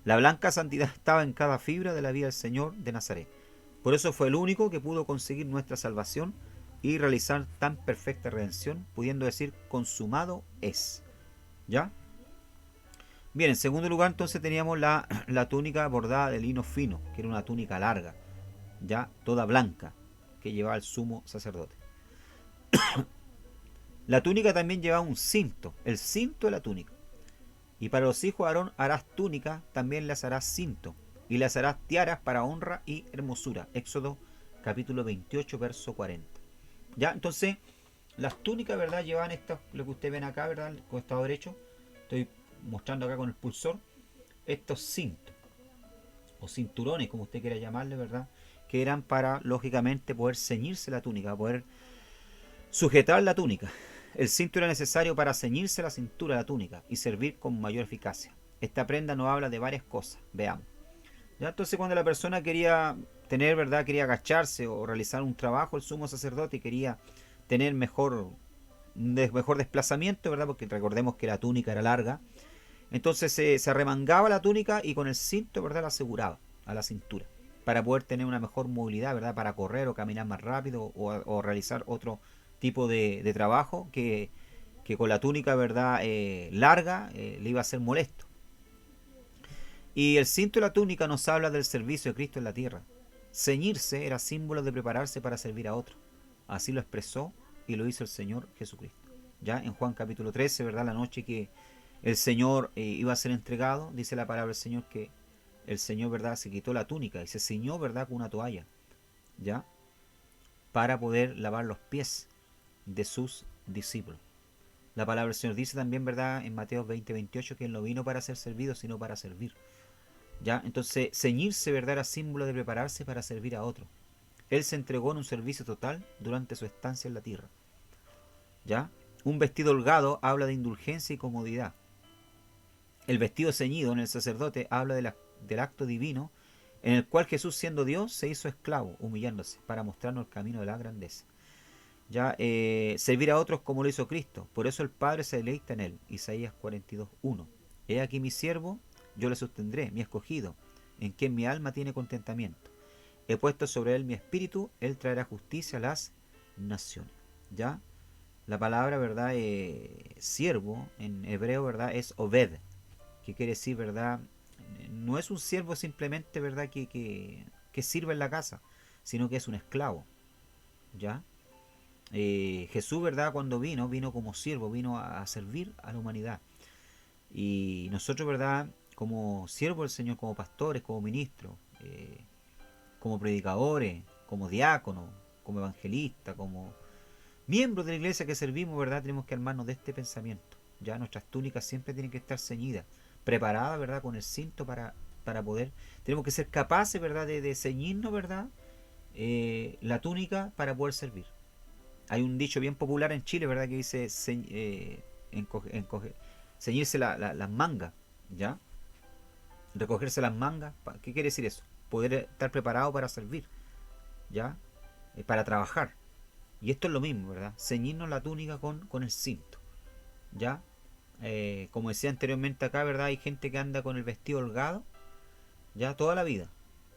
La blanca santidad estaba en cada fibra de la vida del Señor de Nazaret. Por eso fue el único que pudo conseguir nuestra salvación y realizar tan perfecta redención, pudiendo decir: consumado es. ¿Ya? Bien, en segundo lugar entonces teníamos la túnica bordada de lino fino, que era una túnica larga, ya, toda blanca, que llevaba el sumo sacerdote. La túnica también llevaba un cinto, el cinto de la túnica. Y para los hijos de Aarón harás túnica, también les harás cinto, y les harás tiaras para honra y hermosura. Éxodo capítulo 28, verso 40. Ya, entonces, las túnicas, ¿verdad?, llevan esto, lo que ustedes ven acá, ¿verdad?, el costado derecho. Estoy mostrando acá con el pulsor estos cintos, o cinturones, como usted quiera llamarle, ¿verdad?, que eran para, lógicamente, poder ceñirse la túnica, poder sujetar la túnica. El cinto era necesario para ceñirse la cintura de la túnica y servir con mayor eficacia. Esta prenda nos habla de varias cosas. Veamos. ¿Ya? Entonces, cuando la persona quería tener, ¿verdad?, quería agacharse o realizar un trabajo, el sumo sacerdote quería tener mejor desplazamiento, ¿verdad?, porque recordemos que la túnica era larga. Entonces se arremangaba la túnica y con el cinto, ¿verdad?, la aseguraba a la cintura, para poder tener una mejor movilidad, ¿verdad?, para correr o caminar más rápido o realizar otro tipo de trabajo que con la túnica, ¿verdad?, larga, le iba a ser molesto. Y el cinto de la túnica nos habla del servicio de Cristo en la tierra. Ceñirse era símbolo de prepararse para servir a otro. Así lo expresó y lo hizo el Señor Jesucristo. Ya en Juan capítulo 13, ¿verdad?, la noche que el Señor iba a ser entregado, dice la palabra del Señor que el Señor, ¿verdad?, se quitó la túnica y se ciñó, ¿verdad?, con una toalla, ¿ya?, para poder lavar los pies de sus discípulos. La palabra del Señor dice también, ¿verdad?, en Mateo 20:28, que Él no vino para ser servido, sino para servir. ¿Ya? Entonces, ceñirse, ¿verdad?, era símbolo de prepararse para servir a otro. Él se entregó en un servicio total durante su estancia en la tierra. ¿Ya? Un vestido holgado habla de indulgencia y comodidad. El vestido ceñido en el sacerdote habla del acto divino en el cual Jesús, siendo Dios, se hizo esclavo, humillándose, para mostrarnos el camino de la grandeza. Ya, servir a otros como lo hizo Cristo. Por eso el Padre se deleita en él. Isaías 42:1. He aquí mi siervo, yo le sostendré, mi escogido, en quien mi alma tiene contentamiento. He puesto sobre él mi espíritu, él traerá justicia a las naciones. Ya, la palabra, ¿verdad?, siervo en hebreo, ¿verdad?, es obed, que quiere decir, ¿verdad?, no es un siervo simplemente, ¿verdad?, que sirve en la casa, sino que es un esclavo. ¿Ya? Jesús, ¿verdad?, cuando vino como siervo, vino a servir a la humanidad. Y nosotros, ¿verdad?, como siervos del Señor, como pastores, como ministros, como predicadores, como diácono, como evangelista, como miembros de la iglesia que servimos, ¿verdad? Tenemos que armarnos de este pensamiento. Ya nuestras túnicas siempre tienen que estar ceñidas, preparadas, ¿verdad? Con el cinto para poder. Tenemos que ser capaces, ¿verdad? De ceñirnos, ¿verdad? La túnica para poder servir. Hay un dicho bien popular en Chile, ¿verdad? Que dice ceñirse las mangas, ¿ya? Recogerse las mangas. ¿Qué quiere decir eso? Poder estar preparado para servir, ¿ya? Para trabajar. Y esto es lo mismo, ¿verdad? Ceñirnos la túnica con el cinto, ¿ya? Como decía anteriormente acá, ¿verdad? Hay gente que anda con el vestido holgado, ya toda la vida.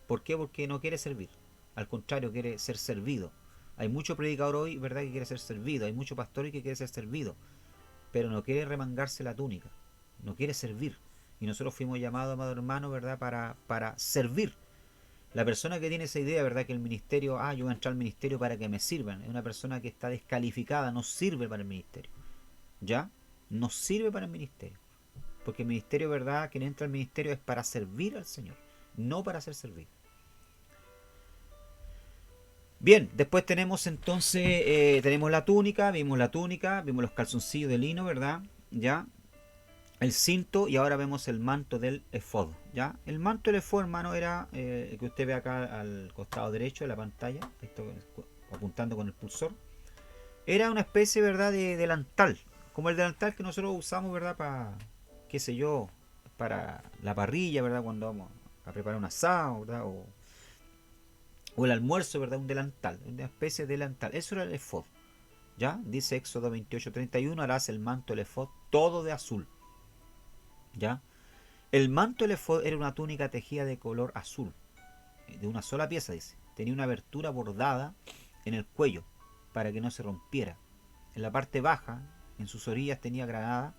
¿Por qué? Porque no quiere servir. Al contrario, quiere ser servido. Hay mucho predicador hoy, ¿verdad? Que quiere ser servido. Hay mucho pastor que quiere ser servido. Pero no quiere remangarse la túnica. No quiere servir. Y nosotros fuimos llamados, amado hermano, ¿verdad? Para servir. La persona que tiene esa idea, ¿verdad? Que el ministerio, yo voy a entrar al ministerio para que me sirvan. Es una persona que está descalificada, no sirve para el ministerio. ¿Ya? No sirve para el ministerio. Porque el ministerio, ¿verdad? Quien entra al ministerio es para servir al Señor, no para ser servido. Bien, después tenemos entonces, tenemos la túnica, vimos los calzoncillos de lino, ¿verdad? Ya, el cinto y ahora vemos el manto del efod, ¿ya? El manto del efod, hermano, era el que usted ve acá al costado derecho de la pantalla, esto, apuntando con el pulsor. Era una especie, ¿verdad?, de delantal, como el delantal que nosotros usamos, ¿verdad?, para, qué sé yo, para la parrilla, ¿verdad?, cuando vamos a preparar un asado, ¿verdad?, o el almuerzo, ¿verdad?, un delantal, una especie de delantal. Eso era el efod, ¿ya? Dice Éxodo 28:31, harás el manto del efod todo de azul, ¿ya? El manto del efod era una túnica tejida de color azul, de una sola pieza, dice. Tenía una abertura bordada en el cuello para que no se rompiera. En la parte baja, en sus orillas, tenía granadas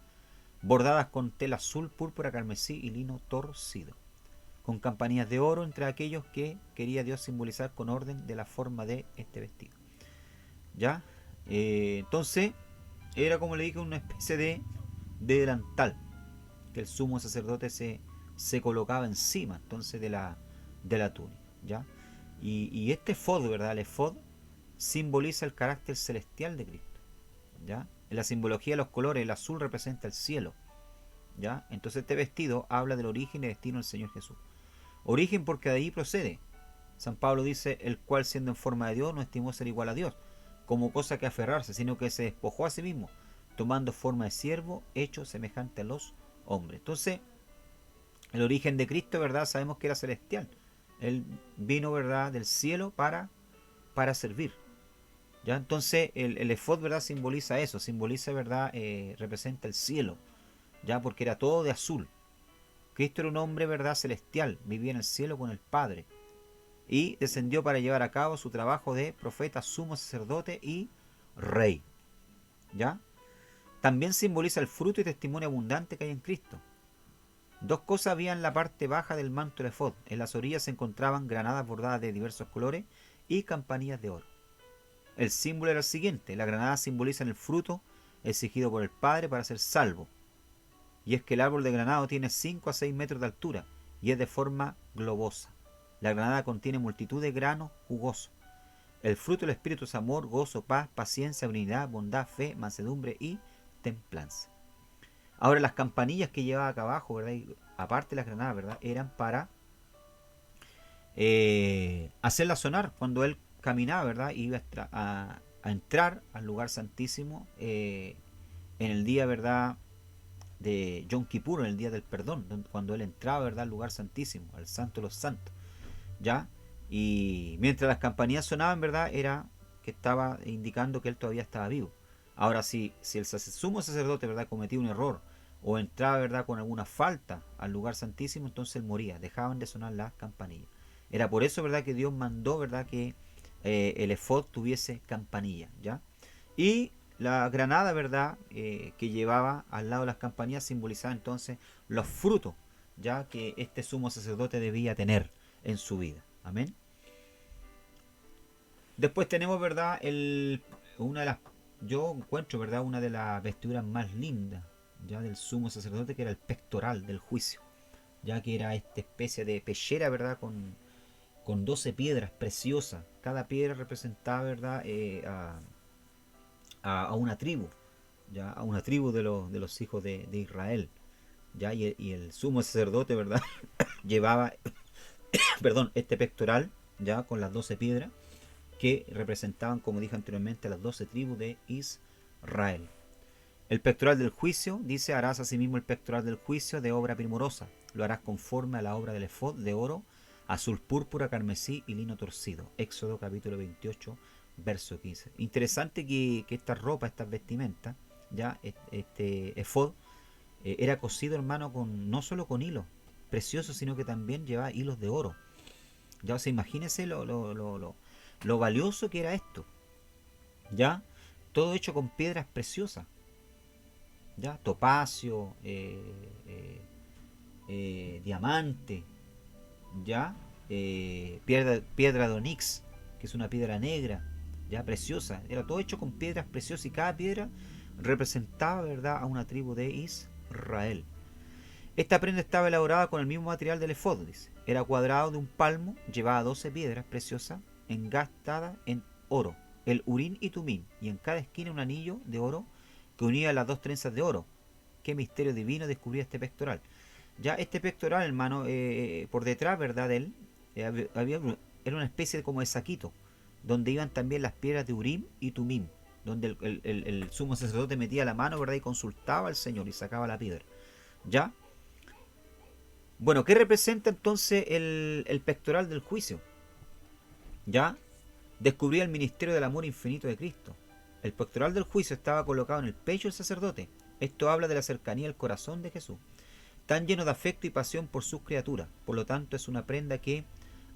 bordadas con tela azul, púrpura, carmesí y lino torcido, con campanillas de oro entre aquellos que quería Dios simbolizar con orden de la forma de este vestido. ¿Ya? Entonces, era como le dije, una especie de delantal que el sumo sacerdote se colocaba encima entonces de la túnica. ¿Ya? Y este efod, ¿verdad? El efod simboliza el carácter celestial de Cristo. ¿Ya? En la simbología de los colores, el azul representa el cielo. ¿Ya? Entonces este vestido habla del origen y destino del Señor Jesús. Origen porque de ahí procede. San Pablo dice, el cual siendo en forma de Dios no estimó ser igual a Dios, como cosa que aferrarse, sino que se despojó a sí mismo, tomando forma de siervo, hecho semejante a los hombres. Entonces, el origen de Cristo, ¿verdad? Sabemos que era celestial. Él vino, ¿verdad?, del cielo para servir. ¿Ya? Entonces, el efod, ¿verdad?, simboliza eso, simboliza, ¿verdad?, representa el cielo, ¿ya? Porque era todo de azul. Cristo era un hombre, ¿verdad?, celestial, vivía en el cielo con el Padre y descendió para llevar a cabo su trabajo de profeta, sumo sacerdote y rey. ¿Ya? También simboliza el fruto y testimonio abundante que hay en Cristo. Dos cosas había en la parte baja del manto del efod. En las orillas se encontraban granadas bordadas de diversos colores y campanillas de oro. El símbolo era el siguiente: la granada simboliza el fruto exigido por el Padre para ser salvo. Y es que el árbol de granado tiene 5 a 6 metros de altura y es de forma globosa. La granada contiene multitud de granos jugosos. El fruto del Espíritu es amor, gozo, paz, paciencia, benignidad, bondad, fe, mansedumbre y templanza. Ahora las campanillas que llevaba acá abajo, ¿verdad? Y aparte de las granadas, ¿verdad?, eran para hacerlas sonar cuando él caminaba, ¿verdad? Iba a entrar al lugar santísimo en el día, ¿verdad?, de Yom Kippur, en el día del perdón, cuando él entraba, ¿verdad?, al lugar santísimo, al santo de los santos, ¿ya? Y mientras las campanillas sonaban, ¿verdad?, era que estaba indicando que él todavía estaba vivo. Ahora, si el sumo sacerdote, ¿verdad?, cometía un error o entraba, ¿verdad?, con alguna falta al lugar santísimo, entonces él moría, dejaban de sonar las campanillas. Era por eso, ¿verdad?, que Dios mandó, ¿verdad?, que el efod tuviese campanilla, ¿ya? Y la granada, ¿verdad?, que llevaba al lado de las campanillas simbolizaba entonces los frutos, ya que este sumo sacerdote debía tener en su vida. Amén. Después tenemos, ¿verdad?, una de las, yo encuentro, ¿verdad?, una de las vestiduras más lindas, ya, del sumo sacerdote, que era el pectoral del juicio, ya que era esta especie de pechera, ¿verdad?, con 12 piedras preciosas. cada piedra representaba, ¿verdad? A una tribu, ya, a una tribu de los hijos de Israel, ya, y el sumo sacerdote, ¿verdad? Llevaba, perdón, este pectoral, ya, con las 12 piedras, que representaban, como dije anteriormente, a las 12 tribus de Israel. El pectoral del juicio, dice, harás asimismo el pectoral del juicio de obra primorosa. Lo harás conforme a la obra del efod de oro, azul púrpura, carmesí y lino torcido. Éxodo capítulo 28, verso 15. Interesante que esta ropa, estas vestimentas, ya, este efod, era cosido, hermano, con no solo con hilos preciosos, sino que también llevaba hilos de oro. Ya, o sea, imagínense lo valioso que era esto. Ya, todo hecho con piedras preciosas. Ya, topacio, diamante, ya, piedra de onix, que es una piedra negra, ya, preciosa. Era todo hecho con piedras preciosas y cada piedra representaba, ¿verdad?, a una tribu de Israel. Esta prenda estaba elaborada con el mismo material del efod, dice. Era cuadrado de un palmo, llevaba 12 piedras preciosas engastadas en oro, el urín y tumín, y en cada esquina un anillo de oro que unía las dos trenzas de oro. Qué misterio divino descubría este pectoral. Ya este pectoral, hermano, por detrás, ¿verdad?, de él, era una especie de, como de saquito, donde iban también las piedras de Urim y Tumim, donde el sumo sacerdote metía la mano, ¿verdad?, y consultaba al Señor y sacaba la piedra. ¿Ya? Bueno, ¿qué representa entonces el pectoral del juicio? ¿Ya? Descubría el ministerio del amor infinito de Cristo. El pectoral del juicio estaba colocado en el pecho del sacerdote. Esto habla de la cercanía del corazón de Jesús, tan lleno de afecto y pasión por sus criaturas. Por lo tanto, es una prenda que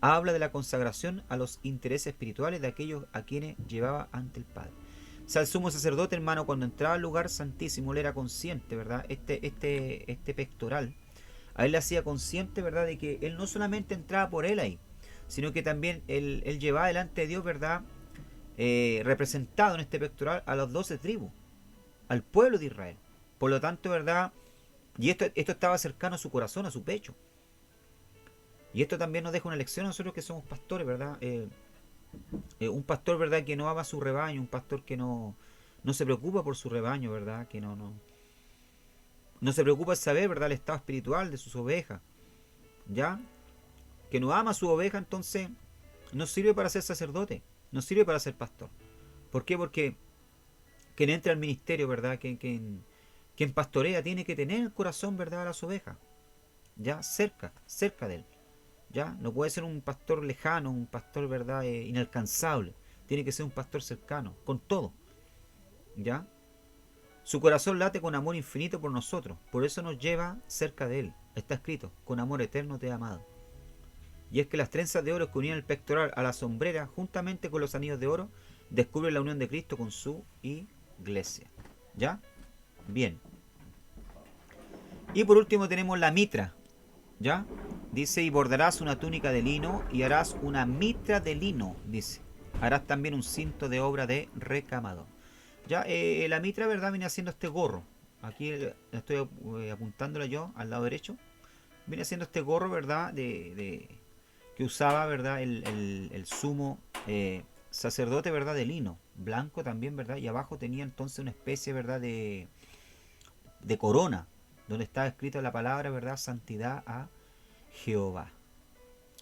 habla de la consagración a los intereses espirituales de aquellos a quienes llevaba ante el Padre. O sea, el sumo sacerdote, hermano, cuando entraba al lugar santísimo, él era consciente, ¿verdad? Este pectoral, a él le hacía consciente, ¿verdad?, de que él no solamente entraba por él ahí, sino que también él llevaba delante de Dios, ¿verdad?, representado en este pectoral a las 12 tribus, al pueblo de Israel. Por lo tanto, ¿verdad? Y esto estaba cercano a su corazón, a su pecho. Y esto también nos deja una lección a nosotros que somos pastores, ¿verdad? Un pastor, ¿verdad?, que no ama su rebaño, un pastor que no se preocupa por su rebaño, ¿verdad?, que no se preocupa de saber, ¿verdad?, el estado espiritual de sus ovejas, ¿ya? Que no ama a su oveja, entonces no sirve para ser sacerdote, no sirve para ser pastor. ¿Por qué? Porque quien entra al ministerio, ¿verdad?, quien pastorea tiene que tener el corazón, ¿verdad?, a las ovejas, ya, cerca de él. Ya, no puede ser un pastor lejano, un pastor, ¿verdad?, inalcanzable. Tiene que ser un pastor cercano, con todo. ¿Ya? Su corazón late con amor infinito por nosotros, por eso nos lleva cerca de él. Está escrito, con amor eterno te he amado. Y es que las trenzas de oro que unían el pectoral a la sombrera, juntamente con los anillos de oro, descubren la unión de Cristo con su iglesia. ¿Ya? Bien. Y por último tenemos la mitra. ¿Ya? Dice, y bordarás una túnica de lino y harás una mitra de lino, dice. Harás también un cinto de obra de recamado. Ya, la mitra, ¿verdad?, viene haciendo este gorro. Aquí estoy apuntándola yo al lado derecho. Viene haciendo este gorro, ¿verdad?, que usaba, ¿verdad?, el sumo sacerdote, ¿verdad?, de lino. Blanco también, ¿verdad? Y abajo tenía entonces una especie, ¿verdad?, de corona, donde estaba escrita la palabra, ¿verdad?, santidad a Jehová.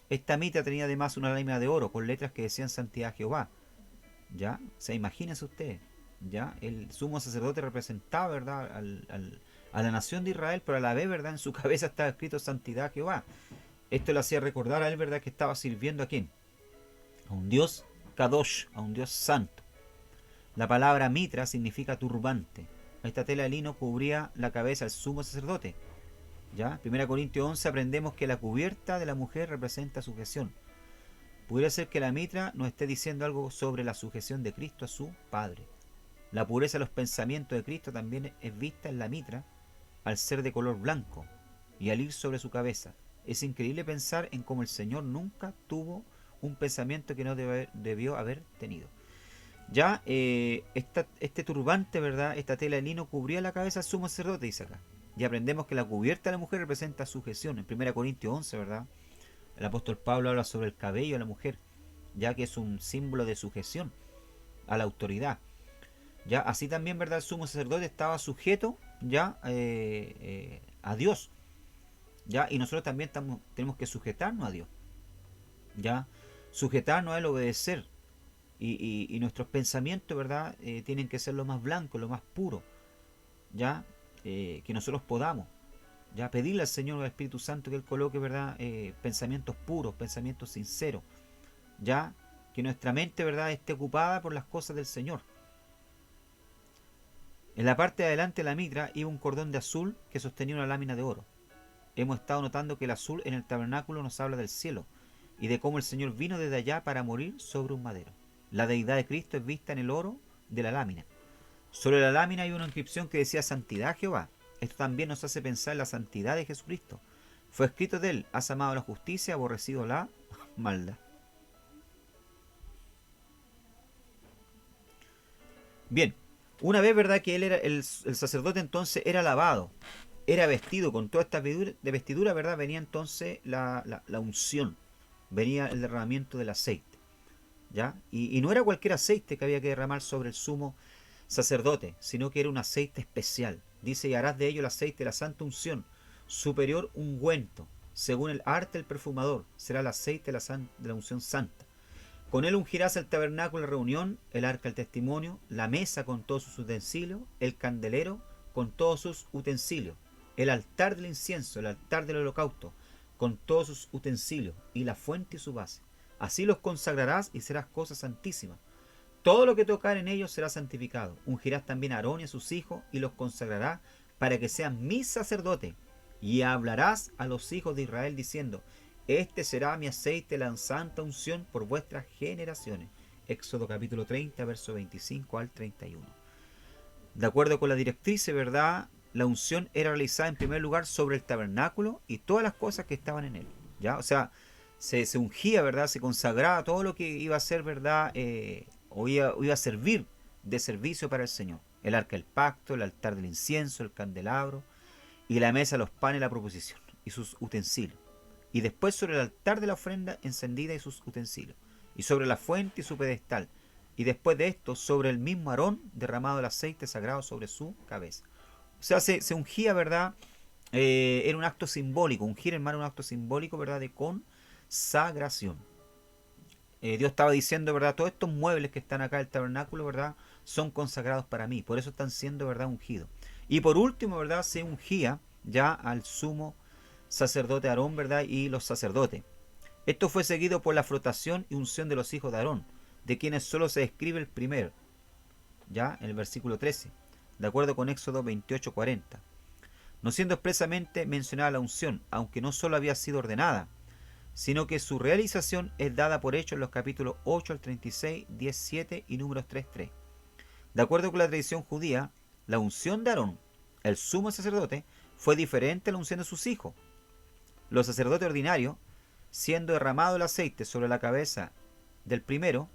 Esta mitra tenía además una lámina de oro con letras que decían santidad a Jehová. ¿Ya? O sea, imagínense ustedes. ¿Ya? El sumo sacerdote representaba, ¿verdad?, a la nación de Israel, pero a la vez, ¿verdad?, en su cabeza estaba escrito santidad a Jehová. Esto le hacía recordar a él, ¿verdad?, que estaba sirviendo a quién. A un Dios Kadosh, a un Dios santo. La palabra mitra significa turbante. Esta tela de lino cubría la cabeza del sumo sacerdote. ¿Ya? 1 Corintios 11 aprendemos que la cubierta de la mujer representa sujeción. Pudiera ser que la mitra nos esté diciendo algo sobre la sujeción de Cristo a su Padre. La pureza de los pensamientos de Cristo también es vista en la mitra al ser de color blanco y al ir sobre su cabeza. Es increíble pensar en cómo el Señor nunca tuvo un pensamiento que no debió haber tenido. Ya este turbante, ¿verdad?, esta tela de lino cubría la cabeza del sumo sacerdote, dice acá. Y aprendemos que la cubierta de la mujer representa sujeción. En 1 Corintios 11, ¿verdad?, el apóstol Pablo habla sobre el cabello de la mujer. ya que es un símbolo de sujeción a la autoridad. Ya, así también, ¿verdad? El sumo sacerdote estaba sujeto ya a Dios, ya, y nosotros también tenemos que sujetarnos a Dios, ya, sujetarnos a él, obedecer, y nuestros pensamientos, ¿verdad? Tienen que ser lo más blanco, lo más puro, ya, que nosotros podamos, ya, pedirle al Señor, al Espíritu Santo, que él coloque, ¿verdad? Pensamientos puros, pensamientos sinceros, ya, que nuestra mente, ¿verdad?, esté ocupada por las cosas del Señor. En la parte de adelante de la mitra iba un cordón de azul que sostenía una lámina de oro. Hemos estado notando que el azul en el tabernáculo nos habla del cielo y de cómo el Señor vino desde allá para morir sobre un madero. La deidad de Cristo es vista en el oro de la lámina. Sobre la lámina hay una inscripción que decía Santidad a Jehová. Esto también nos hace pensar en la santidad de Jesucristo. Fue escrito de él: has amado la justicia, aborrecido la maldad. Bien, una vez, ¿verdad?, que él era el sacerdote, entonces era lavado, era vestido con toda esta vestidura, ¿verdad? Venía entonces la unción, venía el derramamiento del aceite, ¿ya? Y no era cualquier aceite que había que derramar sobre el sumo sacerdote, sino que era un aceite especial. Dice: y harás de ello el aceite de la santa unción, superior ungüento, según el arte del perfumador, será el aceite de la unción santa. Con él ungirás el tabernáculo de reunión, el arca del testimonio, la mesa con todos sus utensilios, el candelero con todos sus utensilios, el altar del incienso, el altar del holocausto, con todos sus utensilios, y la fuente y su base. Así los consagrarás y serás cosa santísima. Todo lo que tocar en ellos será santificado. Ungirás también a Aarón y a sus hijos y los consagrarás para que sean mis sacerdotes. Y hablarás a los hijos de Israel diciendo: este será mi aceite, la santa unción por vuestras generaciones. Éxodo capítulo 30, verso 25 al 31. De acuerdo con la directriz, ¿verdad?, la unción era realizada en primer lugar sobre el tabernáculo y todas las cosas que estaban en él, ¿ya? O sea, se ungía, ¿verdad?, se consagraba todo lo que iba a ser, ¿verdad?, o iba a servir de servicio para el Señor. El arca del pacto, el altar del incienso, el candelabro y la mesa, los panes, la proposición y sus utensilios. Y después sobre el altar de la ofrenda encendida y sus utensilios, y sobre la fuente y su pedestal, y después de esto sobre el mismo Aarón derramado el aceite sagrado sobre su cabeza. O sea, se ungía, ¿verdad? Era un acto simbólico. Ungir, hermano, un acto simbólico, ¿verdad?, de consagración. Dios estaba diciendo, ¿verdad?, todos estos muebles que están acá en el tabernáculo, ¿verdad?, son consagrados para mí, por eso están siendo, ¿verdad?, ungidos. Y por último, ¿verdad?, se ungía ya al sumo sacerdote Aarón, ¿verdad?, y los sacerdotes. Esto fue seguido por la frotación y unción de los hijos de Aarón, de quienes solo se describe el primero, ya en el versículo 13, de acuerdo con Éxodo 28:40. No siendo expresamente mencionada la unción, aunque no solo había sido ordenada, sino que su realización es dada por hecho en los capítulos 8 al 36, 17 y números 3:3. De acuerdo con la tradición judía, la unción de Aarón, el sumo sacerdote, fue diferente a la unción de sus hijos. Los sacerdotes ordinarios, siendo derramado el aceite sobre la cabeza del primero,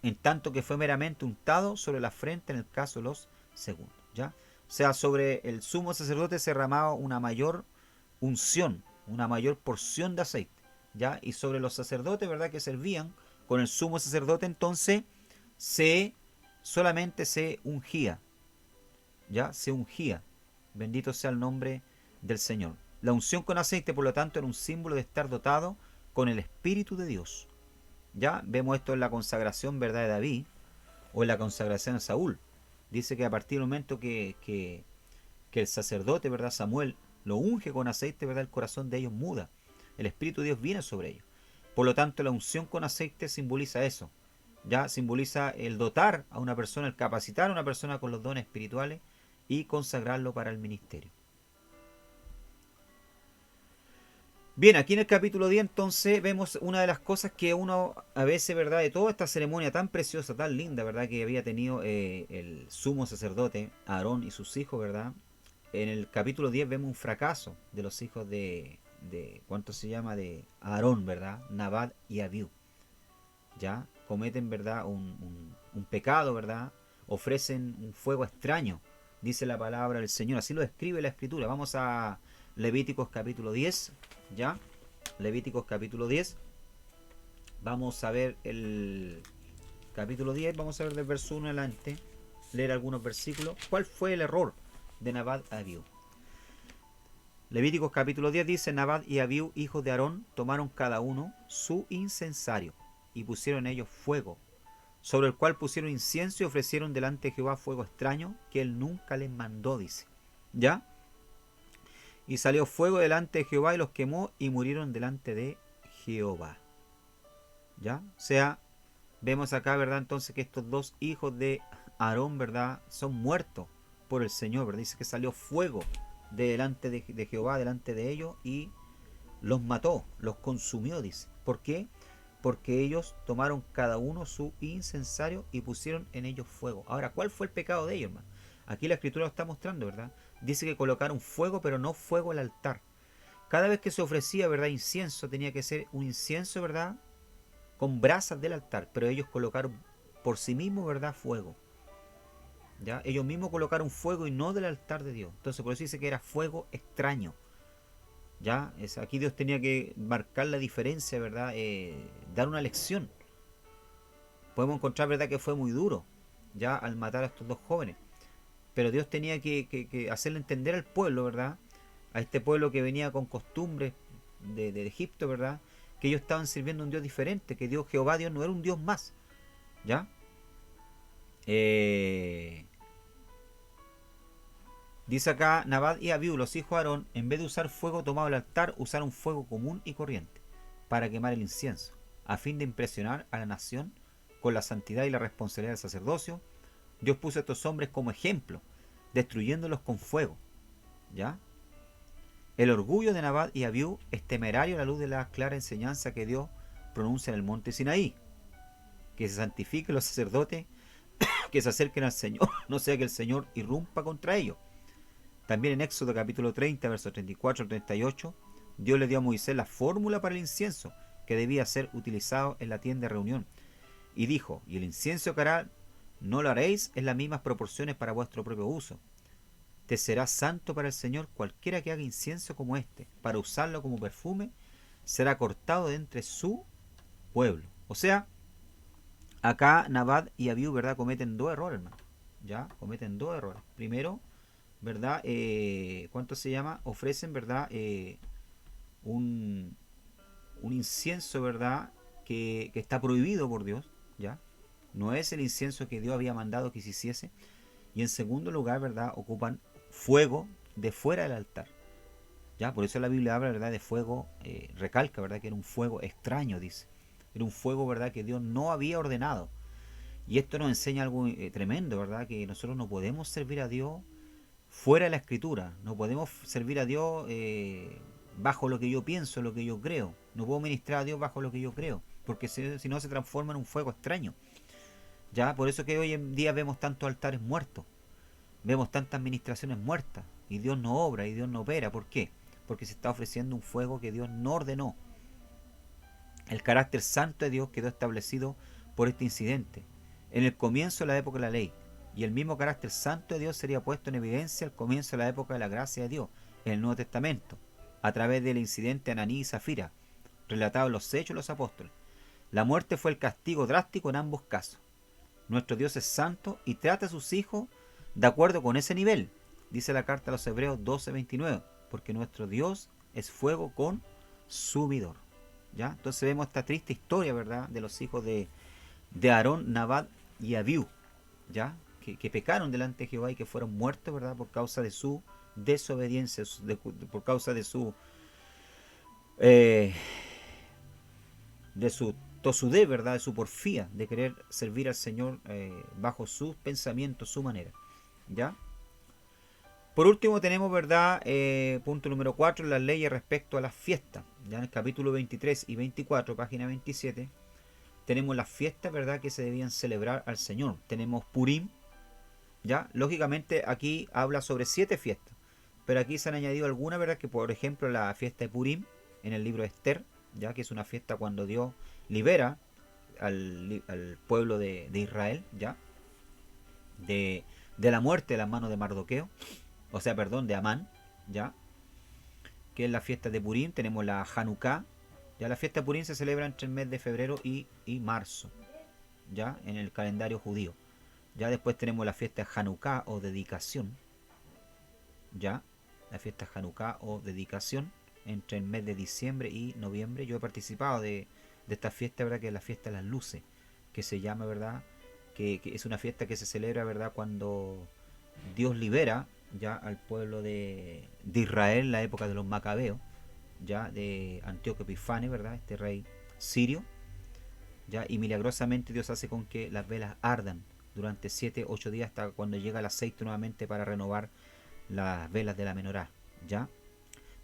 en tanto que fue meramente untado sobre la frente en el caso de los segundos, ¿ya? O sea, sobre el sumo sacerdote se derramaba una mayor unción, una mayor porción de aceite, ¿ya? Y sobre los sacerdotes, ¿verdad?, que servían con el sumo sacerdote, entonces solamente se ungía, ¿ya? Se ungía. Bendito sea el nombre del Señor. La unción con aceite, por lo tanto, era un símbolo de estar dotado con el Espíritu de Dios. Ya vemos esto en la consagración, ¿verdad?, de David, o en la consagración de Saúl. Dice que a partir del momento que el sacerdote, ¿verdad?, Samuel, lo unge con aceite, ¿verdad?, el corazón de ellos muda. El Espíritu de Dios viene sobre ellos. Por lo tanto, la unción con aceite simboliza eso. Ya simboliza el dotar a una persona, el capacitar a una persona con los dones espirituales y consagrarlo para el ministerio. Bien, aquí en el capítulo 10 entonces vemos una de las cosas que uno a veces, ¿verdad?, de toda esta ceremonia tan preciosa, tan linda, ¿verdad?, que había tenido el sumo sacerdote Aarón y sus hijos, ¿verdad? En el capítulo 10 vemos un fracaso de los hijos de ¿cuánto se llama?, de Aarón, ¿verdad? Nadab y Abiú. Ya cometen, ¿verdad?, un pecado, ¿verdad? Ofrecen un fuego extraño, dice la palabra del Señor. Así lo describe la Escritura. Vamos a Levíticos capítulo 10, ¿ya? Levíticos capítulo 10, Vamos a ver el capítulo 10, vamos a ver del verso 1 adelante, leer algunos versículos. ¿Cuál fue el error de Nadab y Abiú? Levíticos capítulo 10 dice: Nadab y Abiú, hijos de Aarón, tomaron cada uno su incensario y pusieron en ellos fuego, sobre el cual pusieron incienso y ofrecieron delante de Jehová fuego extraño que él nunca les mandó, dice. ¿Ya? Y salió fuego delante de Jehová y los quemó y murieron delante de Jehová. ¿Ya? O sea, vemos acá, ¿verdad? Entonces que estos dos hijos de Aarón, ¿verdad? Son muertos por el Señor, ¿verdad? Dice que salió fuego delante de Jehová, delante de ellos, y los mató, los consumió, dice. ¿Por qué? Porque ellos tomaron cada uno su incensario y pusieron en ellos fuego. Ahora, ¿cuál fue el pecado de ellos, hermano? Aquí la escritura lo está mostrando, ¿verdad? Dice que colocaron fuego, pero no fuego al altar. Cada vez que se ofrecía, ¿verdad?, incienso, tenía que ser un incienso, ¿verdad?, con brasas del altar, pero ellos colocaron por sí mismos, ¿verdad?, fuego. ¿Ya? Ellos mismos colocaron fuego y no del altar de Dios. Entonces por eso dice que era fuego extraño. ¿Ya? Aquí Dios tenía que marcar la diferencia, ¿verdad? Dar una lección. Podemos encontrar, ¿verdad?, que fue muy duro, ya, al matar a estos dos jóvenes. Pero Dios tenía que hacerle entender al pueblo, ¿verdad?, a este pueblo que venía con costumbres de Egipto, ¿verdad?, que ellos estaban sirviendo a un Dios diferente, que Dios, Jehová, Dios no era un Dios más. ¿Ya? Dice acá: Nadab y Abiú, los hijos de Aarón, en vez de usar fuego tomado del altar, usaron fuego común y corriente para quemar el incienso, a fin de impresionar a la nación con la santidad y la responsabilidad del sacerdocio. Dios puso a estos hombres como ejemplo, destruyéndolos con fuego. ¿Ya? El orgullo de Nadab y Abiú es temerario a la luz de la clara enseñanza que Dios pronuncia en el monte Sinaí: que se santifiquen los sacerdotes, que se acerquen al Señor, no sea que el Señor irrumpa contra ellos. También en Éxodo capítulo 30, versos 34 al 38, Dios le dio a Moisés la fórmula para el incienso que debía ser utilizado en la tienda de reunión. Y dijo: y el incienso que hará, no lo haréis en las mismas proporciones para vuestro propio uso. Te será santo para el Señor cualquiera que haga incienso como este, para usarlo como perfume, será cortado de entre su pueblo. O sea, acá Nadab y Abiú, ¿verdad?, cometen dos errores, hermano. ¿Ya? Cometen dos errores. Primero, ¿verdad? ¿Cuánto se llama? Ofrecen, ¿verdad?, un, un incienso, ¿verdad?, que está prohibido por Dios, ¿ya? No es el incienso que Dios había mandado que se hiciese. Y en segundo lugar, ¿verdad?, ocupan fuego de fuera del altar. ¿Ya? Por eso la Biblia habla, ¿verdad?, de fuego, recalca, ¿verdad?, que era un fuego extraño, dice. Era un fuego, ¿verdad?, que Dios no había ordenado. Y esto nos enseña algo tremendo, ¿verdad?, que nosotros no podemos servir a Dios fuera de la escritura. No podemos servir a Dios bajo lo que yo pienso, lo que yo creo. No puedo ministrar a Dios bajo lo que yo creo, porque si no se transforma en un fuego extraño. Ya, por eso que hoy en día vemos tantos altares muertos, vemos tantas ministraciones muertas, y Dios no obra y Dios no opera. ¿Por qué? Porque se está ofreciendo un fuego que Dios no ordenó. El carácter santo de Dios quedó establecido por este incidente en el comienzo de la época de la ley, y el mismo carácter santo de Dios sería puesto en evidencia al comienzo de la época de la gracia de Dios, en el Nuevo Testamento, a través del incidente Ananí y Zafira, relatado en los Hechos de los Apóstoles. La muerte fue el castigo drástico en ambos casos. Nuestro Dios es santo y trata a sus hijos de acuerdo con ese nivel, dice la carta a los Hebreos 12:29, porque nuestro Dios es fuego consumidor. ¿Ya? Entonces vemos esta triste historia, ¿verdad?, de los hijos de Aarón, Nadab y Abiú, ¿ya?, que pecaron delante de Jehová y que fueron muertos, ¿verdad?, por causa de su desobediencia, por causa eh, de su tosudez, ¿verdad?, de su porfía, de querer servir al Señor bajo sus pensamientos, su manera. ¿Ya? Por último tenemos, ¿verdad?, punto número 4, las leyes respecto a las fiestas. Ya en el capítulo 23 y 24, página 27, tenemos las fiestas, ¿verdad?, que se debían celebrar al Señor. Tenemos Purim, ¿ya? Lógicamente aquí habla sobre 7 fiestas, pero aquí se han añadido algunas, ¿verdad?, que por ejemplo la fiesta de Purim en el libro de Esther, ya que es una fiesta cuando Dios libera al pueblo de Israel, ¿ya?, de la muerte de las manos de Mardoqueo, o sea, perdón, de Amán, ¿ya?, que es la fiesta de Purim. Tenemos la Hanukkah, Ya la fiesta de Purim se celebra entre el mes de febrero y marzo, ya en el calendario judío. Ya después tenemos la fiesta de Hanukkah o dedicación, ya la fiesta de Hanukkah o dedicación entre el mes de diciembre y noviembre. Yo he participado de esta fiesta, ¿verdad? Que es la fiesta de las luces, que se llama, ¿verdad? Que es una fiesta que se celebra, ¿verdad? Cuando Dios libera ya al pueblo de Israel en la época de los macabeos, ya de Antíoco Epífanes, ¿verdad? Este rey sirio, ya, y milagrosamente Dios hace con que las velas ardan durante 7, 8 días hasta cuando llega el aceite nuevamente para renovar las velas de la menorá, ya.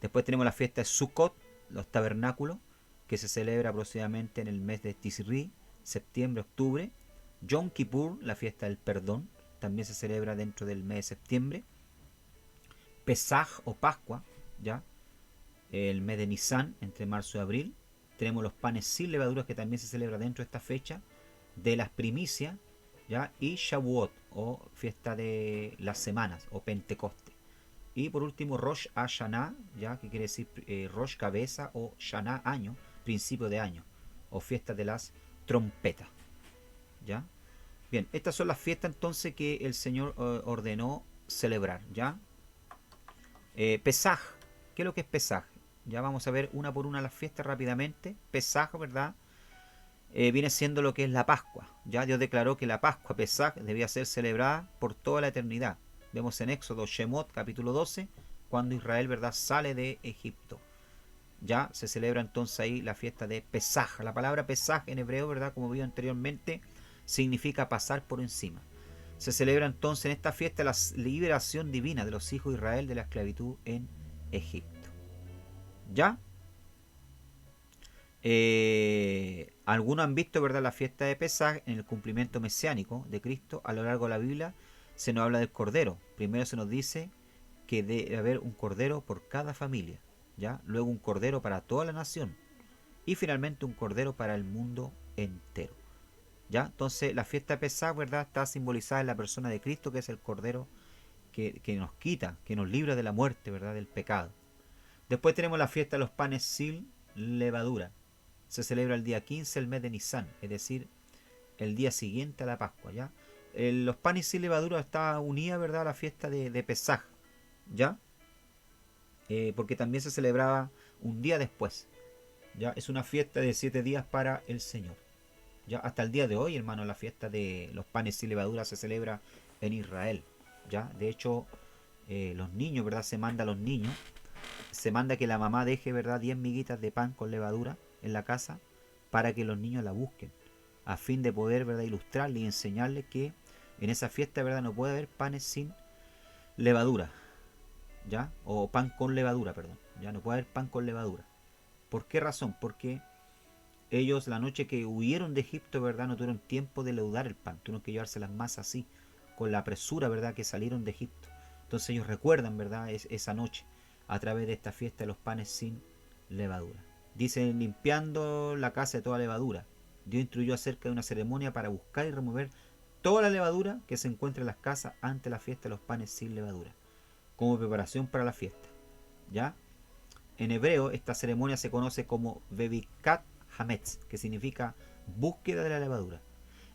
Después tenemos la fiesta de Sukkot, los tabernáculos, que se celebra aproximadamente en el mes de Tisri, septiembre, octubre. Yom Kippur, la fiesta del perdón, también se celebra dentro del mes de septiembre. Pesaj o Pascua, ya, el mes de Nisan, entre marzo y abril. Tenemos los panes sin levaduras, que también se celebra dentro de esta fecha, de las primicias, ya, y Shavuot, o fiesta de las semanas, o Pentecoste. Y por último, Rosh Hashanah, ya, que quiere decir Rosh cabeza, o Shana año, principio de año, o fiesta de las trompetas, ya. Bien, estas son las fiestas entonces que el Señor ordenó celebrar, ya. Pesaj, ¿qué es lo que es Pesaj? Ya vamos a ver una por una las fiestas rápidamente. Pesaj, ¿verdad? Viene siendo lo que es la Pascua. Ya Dios declaró que la Pascua, Pesaj, debía ser celebrada por toda la eternidad. Vemos en Éxodo, Shemot, capítulo 12, cuando Israel, ¿verdad?, sale de Egipto. Ya se celebra entonces ahí la fiesta de Pesaj. La palabra Pesaj en hebreo, ¿verdad?, como vimos anteriormente, significa pasar por encima. Se celebra entonces en esta fiesta la liberación divina de los hijos de Israel de la esclavitud en Egipto. ¿Ya? Algunos han visto, ¿verdad?, la fiesta de Pesaj en el cumplimiento mesiánico de Cristo. A lo largo de la Biblia se nos habla del cordero. Primero se nos dice que debe haber un cordero por cada familia, ¿ya? Luego un cordero para toda la nación y finalmente un cordero para el mundo entero, ¿ya? Entonces la fiesta de Pesaj, ¿verdad?, está simbolizada en la persona de Cristo, que es el cordero que nos quita, que nos libra de la muerte, ¿verdad?, del pecado. Después tenemos la fiesta de los panes sin levadura. Se celebra el día 15 del mes de Nisan, es decir, el día siguiente a la Pascua, ¿ya? Los panes sin levadura está unida, ¿verdad?, a la fiesta de Pesaj, ¿ya? Porque también se celebraba un día después, ¿ya? Es una fiesta de 7 días para el Señor, ¿ya? Hasta el día de hoy, hermano, la fiesta de los panes sin levadura se celebra en Israel, ¿ya? De hecho, los niños, ¿verdad?, se manda a los niños, se manda que la mamá deje, ¿verdad?, 10 miguitas de pan con levadura en la casa para que los niños la busquen, a fin de poder, ¿verdad?, ilustrarles y enseñarles que en esa fiesta, ¿verdad?, no puede haber panes sin levadura, ¿ya? O pan con levadura, perdón, ya no puede haber pan con levadura. ¿Por qué razón? Porque ellos, la noche que huyeron de Egipto, ¿verdad?, no tuvieron tiempo de leudar el pan, tuvieron que llevarse las masas así, con la presura, ¿verdad?, que salieron de Egipto. Entonces ellos recuerdan, ¿verdad?, esa noche a través de esta fiesta de los panes sin levadura. Dicen, limpiando la casa de toda levadura. Dios instruyó acerca de una ceremonia para buscar y remover toda la levadura que se encuentra en las casas ante la fiesta de los panes sin levadura, como preparación para la fiesta, ¿ya? En hebreo esta ceremonia se conoce como Bebikat Hametz, que significa búsqueda de la levadura.